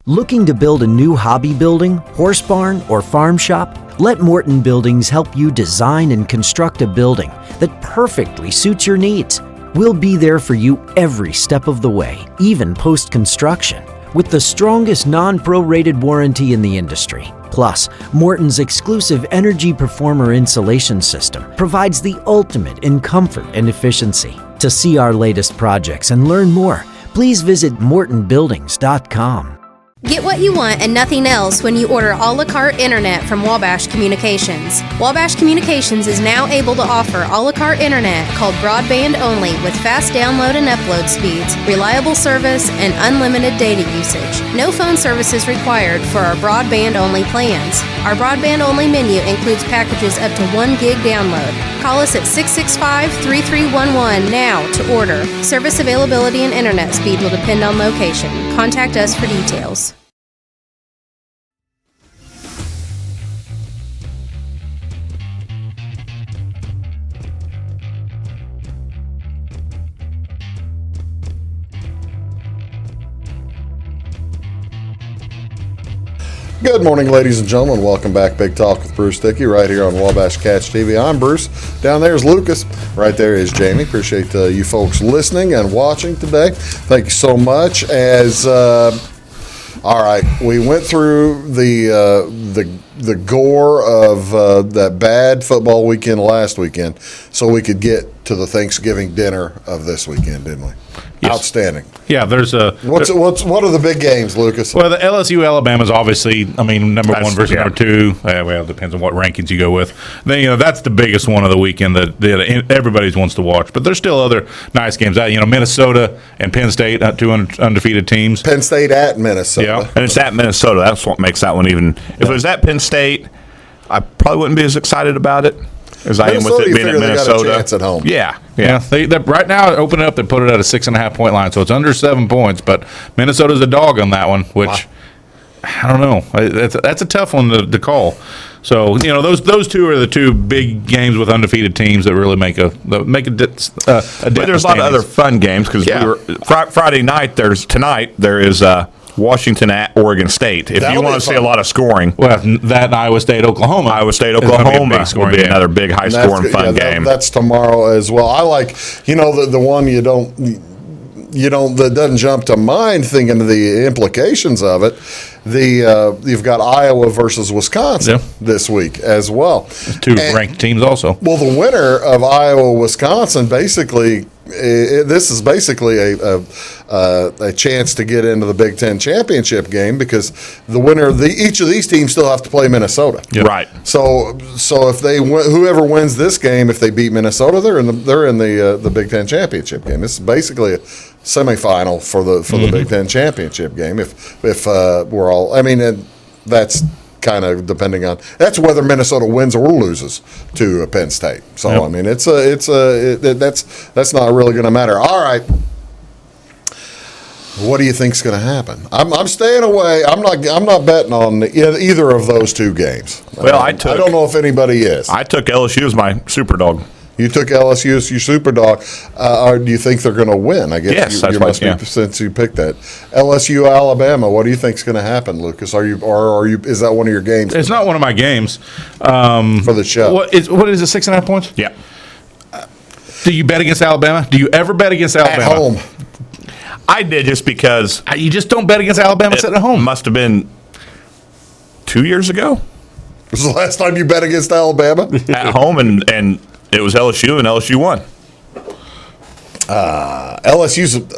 Looking to build a new hobby building, horse barn, or farm shop? Let Morton Buildings help you design and construct a building that perfectly suits your needs. We'll be there for you every step of the way, even post-construction, with the strongest non-prorated warranty in the industry. Plus, Morton's exclusive Energy Performer insulation system provides the ultimate in comfort and efficiency. To see our latest projects and learn more, please visit mortonbuildings.com. Get what you want and nothing else when you order a la carte internet from Wabash Communications. Wabash Communications is now able to offer a la carte internet called broadband only with fast download and upload speeds, reliable service, and unlimited data usage. No phone service is required for our broadband only plans. Our broadband only menu includes packages up to 1 gig download. Call us at 665-3311 now to order. Service availability and internet speed will depend on location. Contact us for details. Good morning, ladies and gentlemen. Welcome back. Big Talk with Bruce Dickey right here on Wabash Catch TV. I'm Bruce. Down there is Lucas. Right there is Jamie. Appreciate you folks listening and watching today. Thank you so much. All right, we went through the gore of that bad football weekend last weekend, so we could get to the Thanksgiving dinner of this weekend, didn't we? Yes. Outstanding. Yeah, there's a. What are the big games, Lucas? Well, the LSU Alabama is obviously, number one versus number two. Well, it depends on what rankings you go with. Then, that's the biggest one of the weekend that everybody wants to watch. But there's still other nice games. Minnesota and Penn State, two undefeated teams. Penn State at Minnesota. Yeah, and it's at Minnesota. That's what makes that one even. If it was at Penn State, I probably wouldn't be as excited about it as I am with it being at Minnesota. They got a chance at home. Yeah. They right now open it up. They put it at a 6.5 point line, so it's under 7 points. But Minnesota's a dog on that one, which I don't know. That's a tough one to call. So those two are the two big games with undefeated teams that really make a difference. But there's a lot of other fun games because Friday night. There is Washington at Oregon State. If you want to see a lot of scoring, well, that and Iowa State, Oklahoma. Oklahoma will be another big high scoring fun game. That's tomorrow as well. I like the one that doesn't jump to mind thinking of the implications of it. You've got Iowa versus Wisconsin this week as well. Two ranked teams also. Well, the winner of Iowa-Wisconsin basically. This is basically a chance to get into the Big Ten championship game because the winner of each of these teams still have to play Minnesota. Yep. Right. So if whoever wins this game, if they beat Minnesota, they're in the Big Ten championship game. This is basically a semifinal for the Big Ten championship game. If we're all, that's kind of depending on that's whether Minnesota wins or loses to Penn State. So that's not really going to matter. All right, what do you think's going to happen? I'm staying away. I'm not betting on either of those two games. Well, I don't know if anybody is. I took LSU as my super dog. You took LSU as your super dog. Or do you think they're going to win? I guess yes, you must be since you picked that. LSU Alabama. What do you think's going to happen, Lucas? Are you? Is that one of your games? It's not one of my games for the show. What is it? 6.5 points? Yeah. Do you bet against Alabama? Do you ever bet against Alabama? At home. I did just because you just don't bet against Alabama sitting at home. Must have been 2 years ago. Was the last time you bet against Alabama at home and. It was LSU, and LSU won.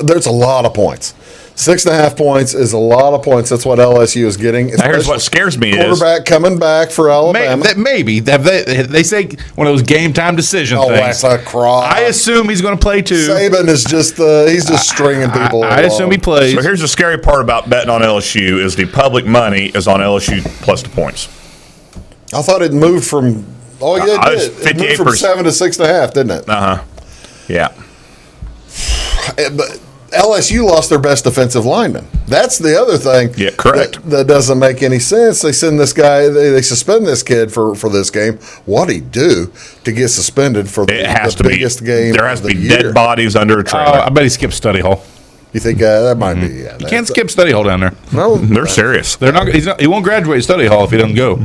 There's a lot of points. 6.5 points is a lot of points. That's what LSU is getting. Now, here's what scares me: quarterback coming back for Alabama. Maybe they say one of those game time decision things. That's a cross. I assume he's going to play too. Saban is he's just stringing people. I assume he plays. So here's the scary part about betting on LSU is the public money is on LSU plus the points. I thought it moved from. Oh yeah, it did. It moved from 7 to 6.5, didn't it? Yeah. But LSU lost their best defensive lineman. That's the other thing. Yeah, correct. That doesn't make any sense. They send this guy. They suspend this kid for this game. What'd he do to get suspended for the biggest game? There has to of be the year? dead bodies under a trailer. I bet he skipped study hall. You think that might be? Yeah, You can't skip study hall down there. No, They're serious. They're not. He won't graduate study hall if he doesn't go.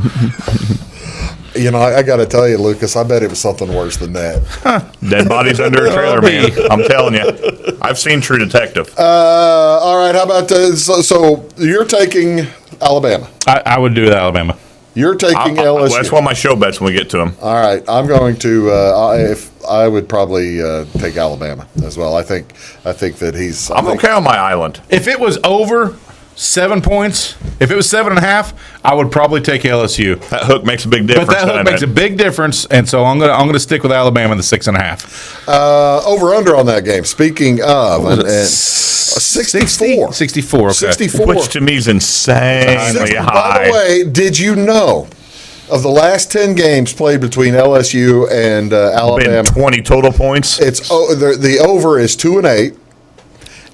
You know, I got to tell you, Lucas, I bet it was something worse than that. Dead bodies under a trailer, man. I'm telling you. I've seen True Detective. All right, how about so you're taking Alabama? I would do it Alabama. You're taking LSU. That's one of my show bets when we get to them. All right, I'm going to. I would probably take Alabama as well. I think that he's. I'm okay on my island. If it was over 7 points, if it was 7.5, I would probably take LSU. That hook makes a big difference. But that hook makes a big difference, and so I'm gonna stick with Alabama in the 6.5. Over under on that game. Speaking of, and 64. 64. Okay. 64. Which to me is insanely high. By the way, did you know of the last 10 games played between LSU and Alabama? Been 20 total points. It's the over is 2-8.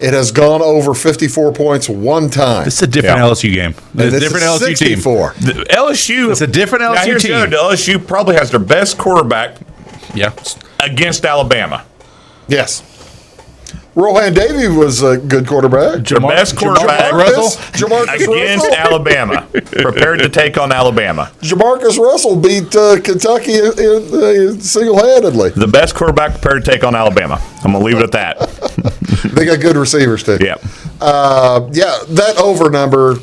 It has gone over 54 points one time. It's a different LSU game. It's a different LSU 64. team. The LSU. It's a different Now, LSU here's the team. other, LSU probably has their best quarterback Yeah. against Alabama. Yes. Rohan Davey was a good quarterback. Their best quarterback Jamarcus against Russell. Alabama. Prepared to take on Alabama. Jamarcus Russell beat Kentucky single-handedly. The best quarterback prepared to take on Alabama. I'm going to leave it at that. They got good receivers, too. Yeah. That over number,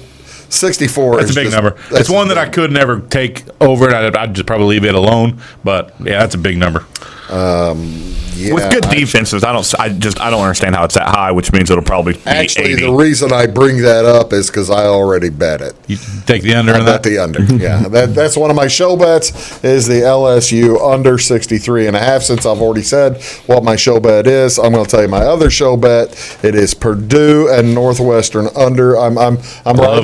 64. That's a big number. It's one that I could never take over it. I'd just probably leave it alone. But, yeah, that's a big number. Yeah, with good defenses, I don't understand how it's that high, which means it'll probably be actually 80. the reason I bring that up is because I already bet it. You take the under I on bet that? the under. Yeah, that's one of my show bets is the LSU under 63.5. Since I've already said what my show bet is, I'm going to tell you my other show bet. It is Purdue and Northwestern under. I'm riding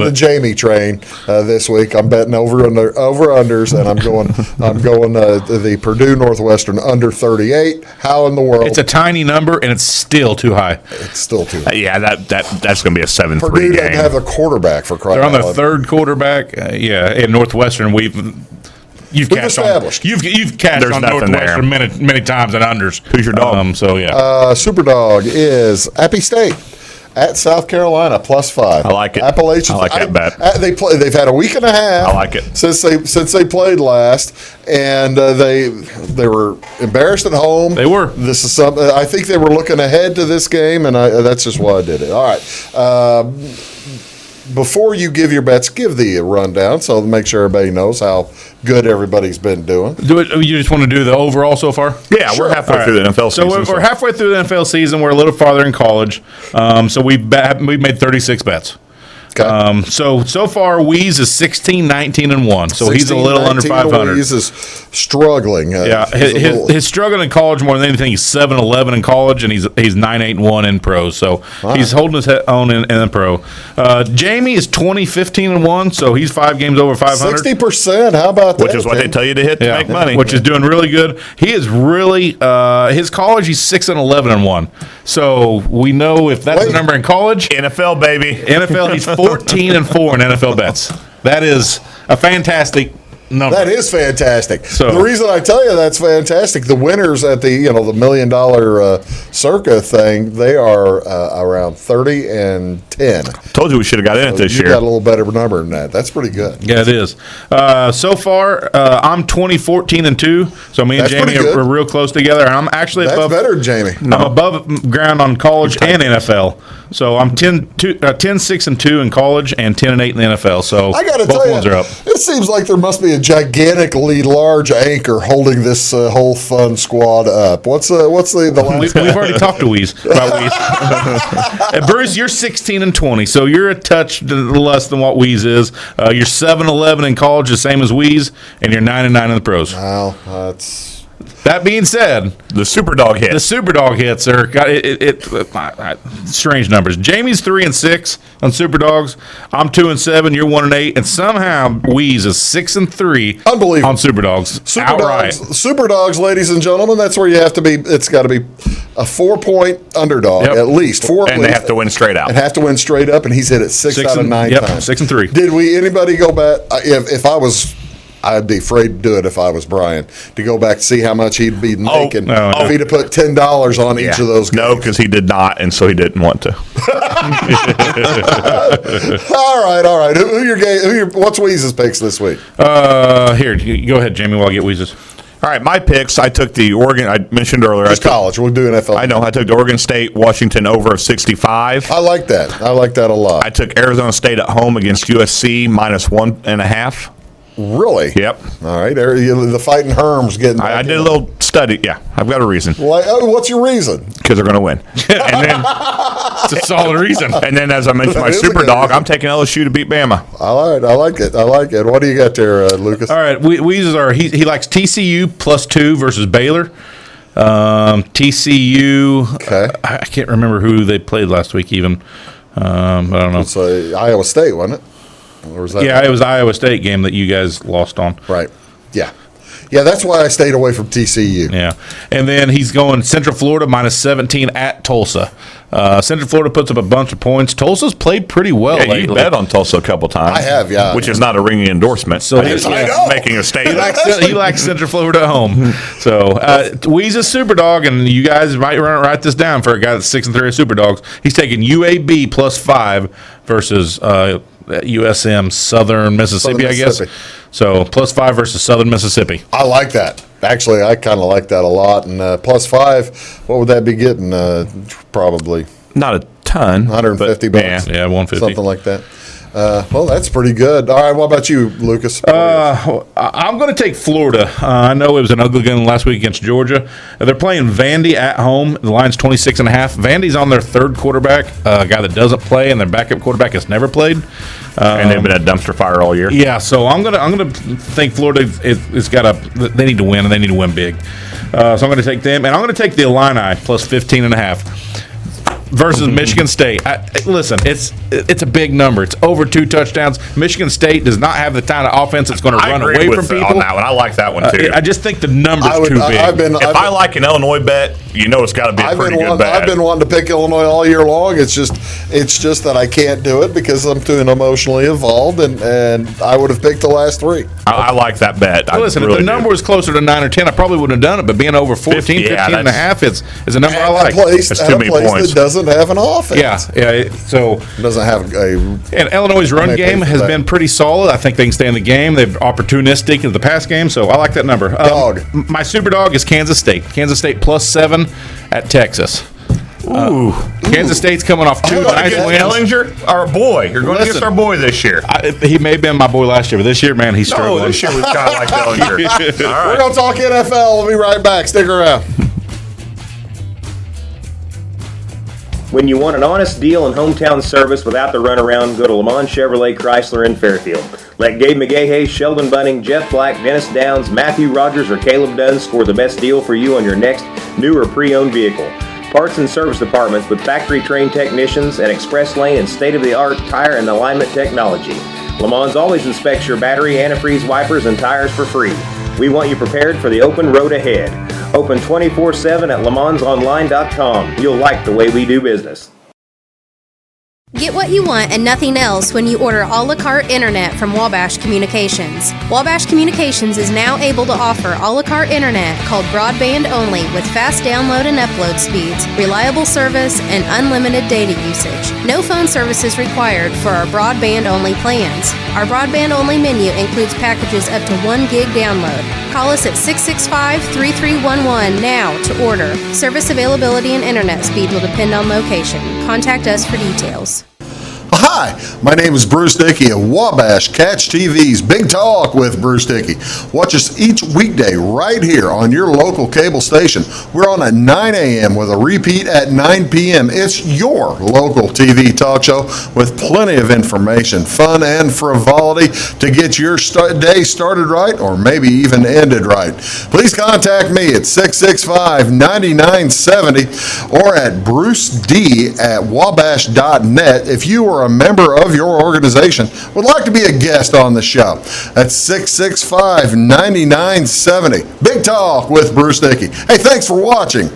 the Jamey train this week. I'm betting over unders, and I'm going the Purdue Northwestern under 38. How in the world? It's a tiny number, and it's still too high. It's still too high. Yeah, that's going to be a 7-3 Purdue game. doesn't have a quarterback for crying They're on out their loud. third quarterback. In Northwestern, You've cashed established. on. You've cashed There's on nothing Northwestern many times and unders. Who's your dog? So yeah, Super dog is Appy State at South Carolina +5. I like it. Appalachian. I like that bet. They've had a week and a half. I like it. since they played last, and they were embarrassed at home. They were. This is something. I think they were looking ahead to this game, and that's just why I did it. All right. Before you give your bets, give the rundown so to make sure everybody knows how good everybody's been doing. You just want to do the overall so far? Yeah, we're halfway through the NFL season. So we're halfway through the NFL season. We're a little farther in college. So we've made 36 bets. Okay. So far, Weeze is 16, 19, and 1. So he's a little under 500. He's struggling. Yeah, his struggling in college more than anything. He's 7-11 in college, and he's 9-8-1 in pro. So he's holding his own in the pro. Jamie is 20, 15, and 1. So he's 5 games over 500. 60%. How about that? Which is what they tell you to hit to make money. Which is doing really good. He is really his college. He's 6-11 and 1. So we know if that's the number in college. NFL baby. NFL, he's 14 and 4 in NFL bets. That is a fantastic number. That is fantastic. So the reason I tell you that's fantastic, the winners at the the $1 million circa thing, they are around 30 and 10. Told you we should have got in it this You year. got a little better number than that. That's pretty good. Yeah, it is. So far, I'm 20, 14, and 2. So me and That's Jamie pretty good. are real close together. And I'm actually That's above. better than Jamie. I'm above ground on college and NFL. So I'm 10-6-2 in college and 10-8 in the NFL. So I got to both tell ones you, are up. it seems like there must be a gigantically large anchor holding this whole fun squad up. What's the last? We've already talked to Weeze about Weeze. And Bruce, you're 16-20, so you're a touch less than what Weeze is. You're 7-11 in college, the same as Weeze, and you're 9-9 in the pros. Well, that's. That being said, The Superdog hit. the Superdog hits are strange numbers. Jamie's 3-6 on Superdogs. I'm 2-7. You're 1-8, and somehow Weeze is 6-3. Unbelievable. On Superdogs. Outright. Superdogs, ladies and gentlemen, that's where you have to be. It's got to be a 4-point underdog, Yep. at least. And they have to win straight out. And have to win straight up, and he's hit it 6 out of 9 times. 6-3. Did anybody go back? If I was, I'd be afraid to do it if I was Brian, to go back to see how much he'd be making no. if he'd have put $10 on each of those games. No, because he did not, and so he didn't want to. All right. What's Weeze's picks this week? Here, you go ahead, Jamie, while I get Weeze's. All right, my picks. I took the Oregon. I mentioned earlier. Just college. We'll do NFL. I know. I took the Oregon State Washington over of 65. I like that. I like that a lot. I took Arizona State at home against USC -1.5. Really? Yep. All right. The Fighting Herms getting. I did a little study. Yeah, I've got a reason. What's your reason? Because they're going to win. And then, It's a solid reason. and then, as I mentioned, my That is a super good dog. reason. I'm taking LSU to beat Bama. All right. I like it. What do you got there, Lucas? All right, Weeze's are he likes TCU +2 versus Baylor. TCU. Okay. I can't remember who they played last week even. I don't know. It's Iowa State, wasn't it? Or was that? Yeah, it was the Iowa State game that you guys lost on. Right. Yeah. Yeah, that's why I stayed away from TCU. Yeah. And then he's going Central Florida -17 at Tulsa. Central Florida puts up a bunch of points. Tulsa's played pretty well Yeah, lately. you bet on Tulsa a couple times. I have, yeah. Which is not a ringing endorsement. So I just I know. making a statement. He likes Central Florida at home. So Weeze's Superdog, and you guys might write this down for a guy that's 6-3 Superdogs. He's taking UAB +5 versus USM Southern Mississippi, I guess. Mississippi. So +5 versus Southern Mississippi. I like that. Actually, I kind of like that a lot. And +5, what would that be getting? Probably Not a ton. 150 but, bucks. Yeah, 150. Something like that. Well, that's pretty good. All right, what about you, Lucas? I'm going to take Florida. I know it was an ugly game last week against Georgia. They're playing Vandy at home. The line's 26.5. Vandy's on their third quarterback, a guy that doesn't play, and their backup quarterback has never played. And they've been at dumpster fire all year. Yeah, so I'm gonna think Florida is got a. They need to win, and they need to win big. So I'm going to take them, and I'm going to take the Illini +15.5 versus Michigan State. Listen, it's a big number. It's over 2 touchdowns. Michigan State does not have the kind of offense that's going to run away from people. On that one. I like that one too. I just think the number's too big. If I like an Illinois bet, you know it's got to be a pretty good bet. I've been wanting to pick Illinois all year long. It's just that I can't do it because I'm too emotionally involved, and I would have picked the last 3. I like that bet. Well, listen, if the number was closer to 9 or 10, I probably wouldn't have done it. But being over 14, 15.5 is a number I like. That's too many points. That doesn't have an offense. Yeah. So doesn't have and Illinois' run game has been pretty solid. I think they can stay in the game. They're opportunistic in the pass game, so I like that number. Dog. My super dog is Kansas State. Kansas State +7 at Texas. Ooh. Kansas State's coming off 2 nice wins. Ellinger, our boy. You're going against our boy this year. He may have been my boy last year, but this year, man, he's struggling. No, this year was kind of like Ellinger. All right. We're going to talk NFL. We'll be right back. Stick around. When you want an honest deal and hometown service without the runaround, go to Lamont Chevrolet Chrysler in Fairfield. Let Gabe McGahey, Sheldon Bunning, Jeff Black, Dennis Downs, Matthew Rogers, or Caleb Dunn score the best deal for you on your next new or pre-owned vehicle. Parts and service departments with factory-trained technicians and express lane and state-of-the-art tire and alignment technology. Lamont always inspects your battery, antifreeze, wipers, and tires for free. We want you prepared for the open road ahead. Open 24/7 at LeMansOnline.com. You'll like the way we do business. Get what you want and nothing else when you order a la carte internet from Wabash Communications. Wabash Communications is now able to offer a la carte internet called broadband only with fast download and upload speeds, reliable service, and unlimited data usage. No phone service is required for our broadband only plans. Our broadband-only menu includes packages up to 1 gig download. Call us at 665-3311 now to order. Service availability and internet speed will depend on location. Contact us for details. Hi, my name is Bruce Dickey of Wabash Catch TV's Big Talk with Bruce Dickey. Watch us each weekday right here on your local cable station. We're on at 9 a.m. with a repeat at 9 p.m. It's your local TV talk show with plenty of information, fun, and frivolity to get your day started right or maybe even ended right. Please contact me at 665-9970 or at bruced@wabash.net if you are a member of your organization would like to be a guest on the show. That's 665-9970. Big Talk with Bruce Dickey. Hey, thanks for watching.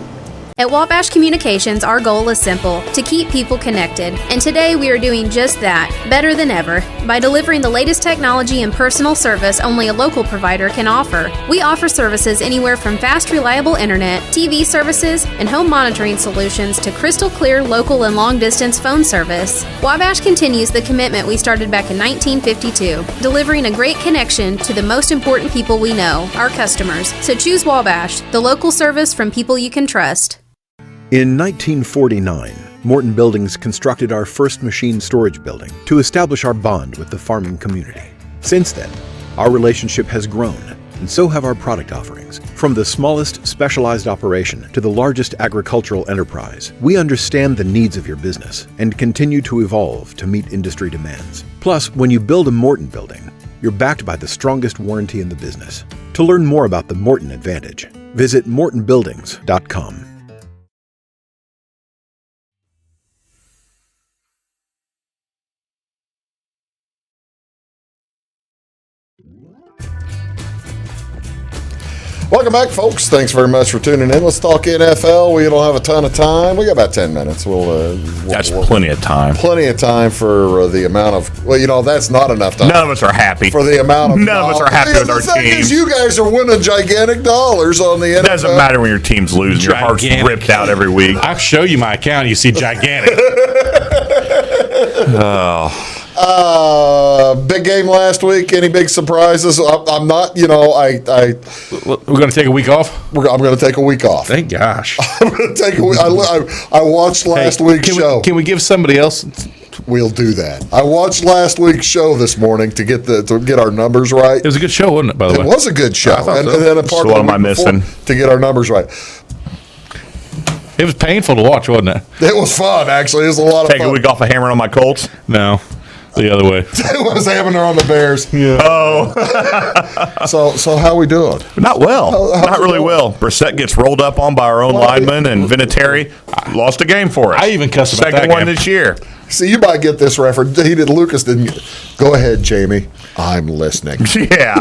At Wabash Communications, our goal is simple, to keep people connected. And today we are doing just that, better than ever, by delivering the latest technology and personal service only a local provider can offer. We offer services anywhere from fast, reliable internet, TV services, and home monitoring solutions to crystal clear local and long-distance phone service. Wabash continues the commitment we started back in 1952, delivering a great connection to the most important people we know, our customers. So choose Wabash, the local service from people you can trust. In 1949, Morton Buildings constructed our first machine storage building to establish our bond with the farming community. Since then, our relationship has grown, and so have our product offerings. From the smallest specialized operation to the largest agricultural enterprise, we understand the needs of your business and continue to evolve to meet industry demands. Plus, when you build a Morton building, you're backed by the strongest warranty in the business. To learn more about the Morton Advantage, visit mortonbuildings.com. Welcome back, folks. Thanks very much for tuning in. Let's talk NFL. We don't have a ton of time. We got about 10 minutes. That's plenty of time. Plenty of time for the amount of, that's not enough time. None of us are happy. For the amount of None of us are happy with our The thing team. is, you guys are winning gigantic dollars on the NFL. It doesn't matter when your team's losing. Your heart's Gigantic. ripped out every week. I'll show you my account. You see gigantic. Big game last week. Any big surprises? I'm not, We're going to take a week off? I'm going to take a week off. Thank gosh. I'm going to take a week. I watched last week's show. Can we give somebody else? We'll do that. I watched last week's show this morning to get our numbers right. It was a good show, wasn't it, by the way? It was a good show. I thought And so. then a part So what of the am I week before missing? to get our numbers right. It was painful to watch, wasn't it? It was fun, actually. It was a lot of Take fun. a week off of hammering on my Colts. No, the other way. It was having her on the Bears. Oh, So how we doing? not well. How's Not it really going? well. Brissett gets rolled up on by our own lineman, and Vinatieri lost a game for us. I even cussed about Second that one game. this year. See, you might get this reference. Lucas didn't get. Go ahead, Jamie. I'm listening. Yeah.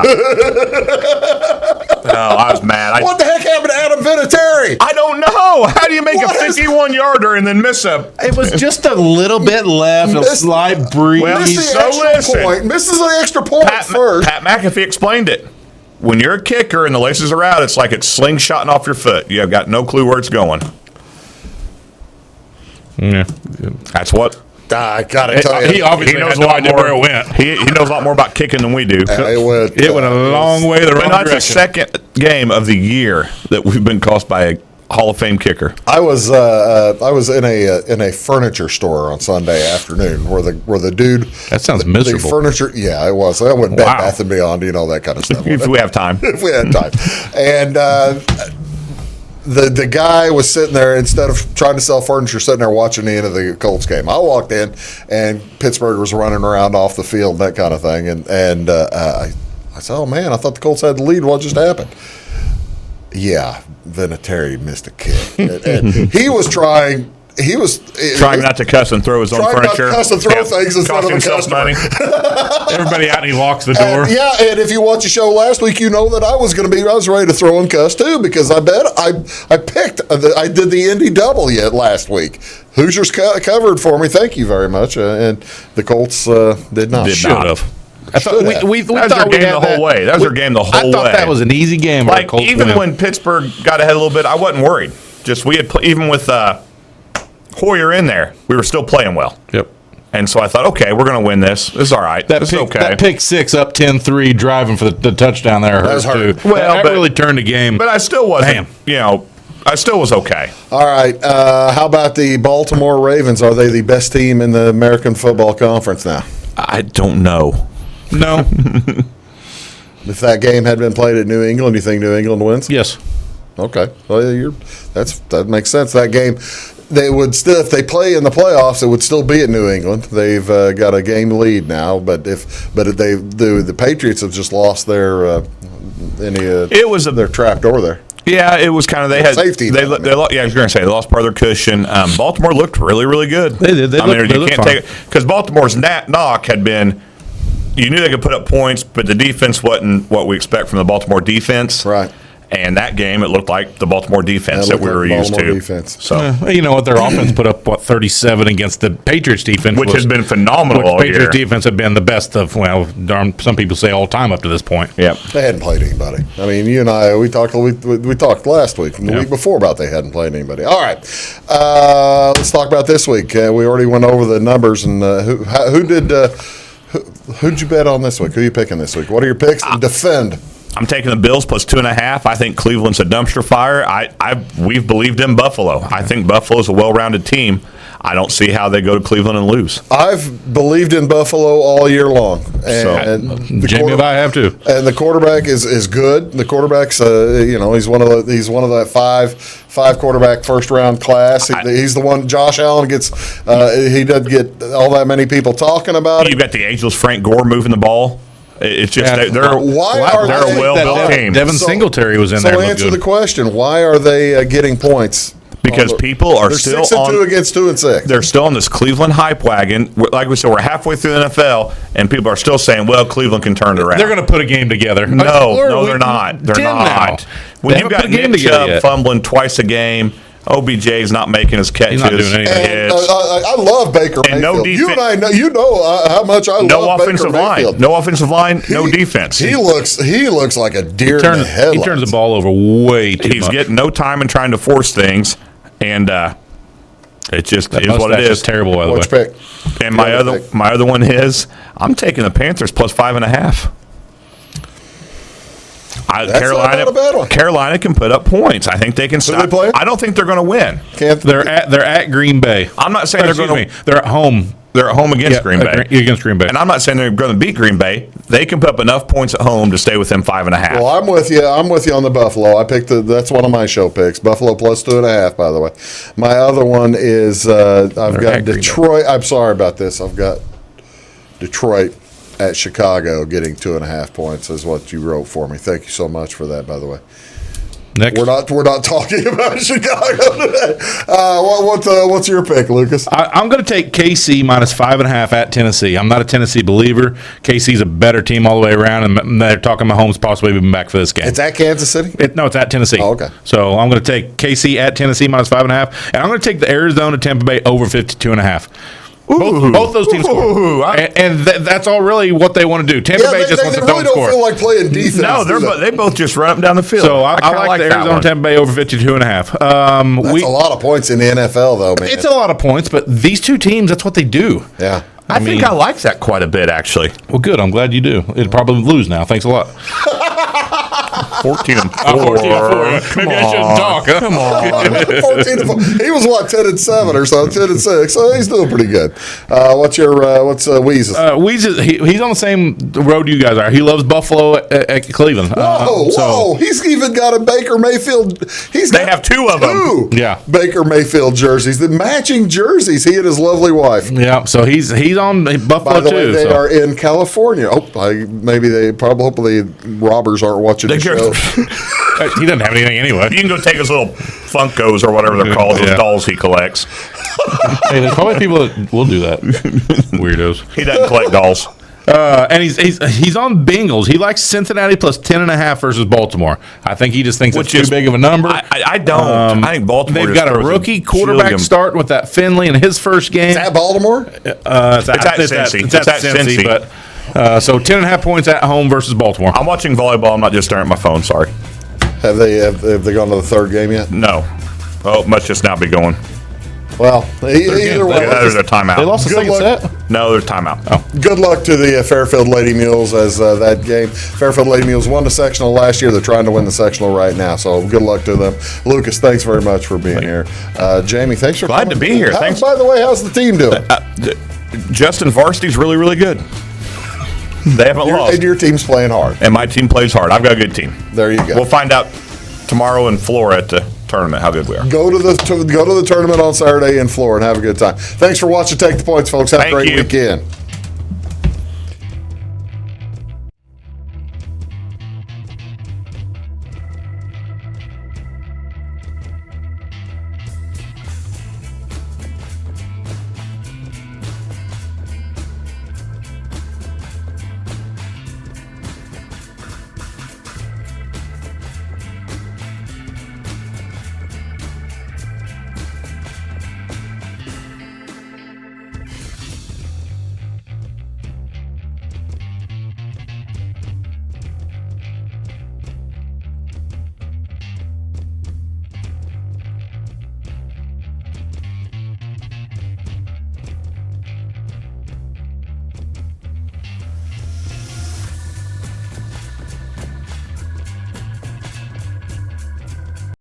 Oh, I was mad. What the heck happened to Adam Vinatieri? I don't know. How do you make What a is- 51-yarder and then miss a? It was just a little bit left, a Miss- slight breeze. Well, Misses the so extra listen. point. Misses the extra point first. Pat McAfee explained it. When you're a kicker and the laces are out, it's like it's slingshotting off your foot. You have got no clue where it's going. Yeah. That's what. I gotta tell you, He obviously knows had no a lot idea more. where it went. He knows a lot more about kicking than we do. it It went a long way the But wrong that's the direction. second game of the year that we've been cost by a Hall of Fame kicker. I was in a furniture store on Sunday afternoon where the dude. That sounds The miserable. furniture, yeah, it was. I went Bed Wow. Bath and Beyond, that kind of stuff. If we have time. If we had time. And the guy was sitting there, instead of trying to sell furniture, sitting there watching the end of the Colts game. I walked in, and Pittsburgh was running around off the field and that kind of thing. And I said, oh, man, I thought the Colts had the lead. What just happened? Yeah, Vinatieri missed a kick. and he was trying... He was Trying not to cuss and throw his own trying not to furniture. cuss and throw things instead Cost of a himself customer. money. Everybody out and he locks the door. And if you watch the show last week, you know that I was ready to throw and cuss too, because I bet I did the Indy double yet last week. Hoosiers covered for me. Thank you very much. And the Colts did not. Did not. I thought we That was their thought we game had the whole way. That was their game the whole I thought way. that was an easy game. Like, Colts even win. when Pittsburgh got ahead a little bit, I wasn't worried. Just we had even with Hoyer in there, we were still playing well. Yep. And so I thought, okay, we're going to win this. This is all right. This is okay. That pick six up 10-3 driving for the touchdown there hurts too. Well, that really turned the game. But I still wasn't, I still was okay. All right. How about the Baltimore Ravens? Are they the best team in the American Football Conference now? I don't know. No. If that game had been played at New England, do you think New England wins? Yes. Okay. Well, that makes sense. That game, they would still, if they play in the playoffs, it would still be at New England. They've got a game lead now, but if the Patriots have just lost their they're trapped over there. Yeah, it was kind of they had safety. I was going to say they lost part of their cushion. Baltimore looked really, really good. They did. They looked fine. Because Baltimore's knock had been. You knew they could put up points, but the defense wasn't what we expect from the Baltimore defense. Right. And that game, it looked like the Baltimore defense that we were used to. Defense. So you know what? Their offense put up 37 against the Patriots defense, which has been phenomenal all year. Patriots defense have been the best of some people say all time up to this point. Yeah, they hadn't played anybody. I mean, you and I we talked last week and the week before about they hadn't played anybody. All right, let's talk about this week. We already went over the numbers and who'd you bet on this week? Who are you picking this week? What are your picks? And defend. I'm taking the Bills plus 2.5. I think Cleveland's a dumpster fire. We've believed in Buffalo. I think Buffalo's a well-rounded team. I don't see how they go to Cleveland and lose. I've believed in Buffalo all year long. Jamie and I have too. And the quarterback is good. The quarterback's he's one of that five quarterback first round class. He's the one. Josh Allen gets he doesn't get all that many people talking about it. You've got the ageless Frank Gore moving the ball. It's just they're a well-built team. Devin Singletary was in there. So answer the question: why are they getting points? Because people are still 6-2 against 2-6. They're still on this Cleveland hype wagon. Like we said, we're halfway through the NFL, and people are still saying, "Well, Cleveland can turn it around." They're going to put a game together. No, they're not. They're not. When you've got Nick Chubb fumbling twice a game. OBJ's not making his catches. He's not doing anything. I love Baker Mayfield. No you and I know, how much I love Baker Mayfield. No offensive line, no defense. He looks like a deer in the headlights. He turns the ball over way too much. He's getting no time and trying to force things, and it just is what it is. Terrible, by the way. Pick? And my other one is I'm taking the Panthers plus 5.5. Carolina can put up points. I think they can stop. Who they play? I don't think they're going to win. They're at Green Bay. I'm not saying they're going to. They're at home. They're at home against Green Bay. Against Green Bay. And I'm not saying they're going to beat Green Bay. They can put up enough points at home to stay within 5.5. Well, I'm with you. I'm with you on the Buffalo. I picked that's one of my show picks. Buffalo plus 2.5. By the way, my other one is I've got Detroit. I'm sorry about this. I've got Detroit at Chicago getting 2.5 points is what you wrote for me. Thank you so much for that, by the way. Next. We're not talking about Chicago today. What's your pick, Lucas? I'm going to take KC minus 5.5 at Tennessee. I'm not a Tennessee believer. KC's a better team all the way around, and they're talking Mahomes possibly being back for this game. It's at Kansas City? No, it's at Tennessee. Oh, okay. So I'm going to take KC at Tennessee minus 5.5, and I'm going to take the Arizona Tampa Bay over 52.5. Both those teams score. And that's all really what they want to do. Tampa Bay just wants to don't score. They really don't feel like playing defense. No, they both just run up and down the field. So I like the Arizona Tampa Bay over 52.5. That's a lot of points in the NFL, though, man. It's a lot of points, but these two teams, that's what they do. Yeah. I think I like that quite a bit, actually. Well, good. I'm glad you do. It'll probably lose now. Thanks a lot. 14-4. 14-4. Maybe I shouldn't talk. Huh? Come on. 14-4. He was 10-7 or so, 10-6. So he's doing pretty good. What's Weeze's? Weeze's he's on the same road you guys are. He loves Buffalo at Cleveland. Whoa! He's even got a Baker Mayfield. They have two of them. Yeah, Baker Mayfield jerseys, the matching jerseys. He and his lovely wife. Yeah, so he's on Buffalo By the way, too. They are in California. Hopefully robbers aren't watching the show. He doesn't have anything anyway. You can go take his little Funkos or whatever they're called, those dolls he collects. Hey, there's probably people that will do that. Weirdos. He doesn't collect dolls. And he's on Bengals. He likes Cincinnati plus 10.5 versus Baltimore. I think he just thinks it's too big of a number. I don't. I think Baltimore. They've got a rookie quarterback start with that Finley in his first game. Is that Baltimore? It's at Cincy. It's at Cincy. But so 10.5 points at home versus Baltimore. I'm watching volleyball. I'm not just staring at my phone. Sorry. Have they gone to the third game yet? No. Oh, it must just now be going. Well, either way, There's a timeout. They lost the Good second luck. set. No, there's timeout. Oh. good luck to the Fairfield Lady Mules as that game. Fairfield Lady Mules won the sectional last year. They're trying to win the sectional right now. So good luck to them. Lucas, thanks very much for being here. Jamie, thanks for Glad coming. to be here. Thanks. By the way, how's the team doing? Justin Varsity's really, really good. They haven't lost. And your team's playing hard. And my team plays hard. I've got a good team. There you go. We'll find out tomorrow in Florida at the tournament how good we are. Go to the tournament on Saturday in Florida and have a good time. Thanks for watching Take the Points, folks. Have a Thank great you. weekend.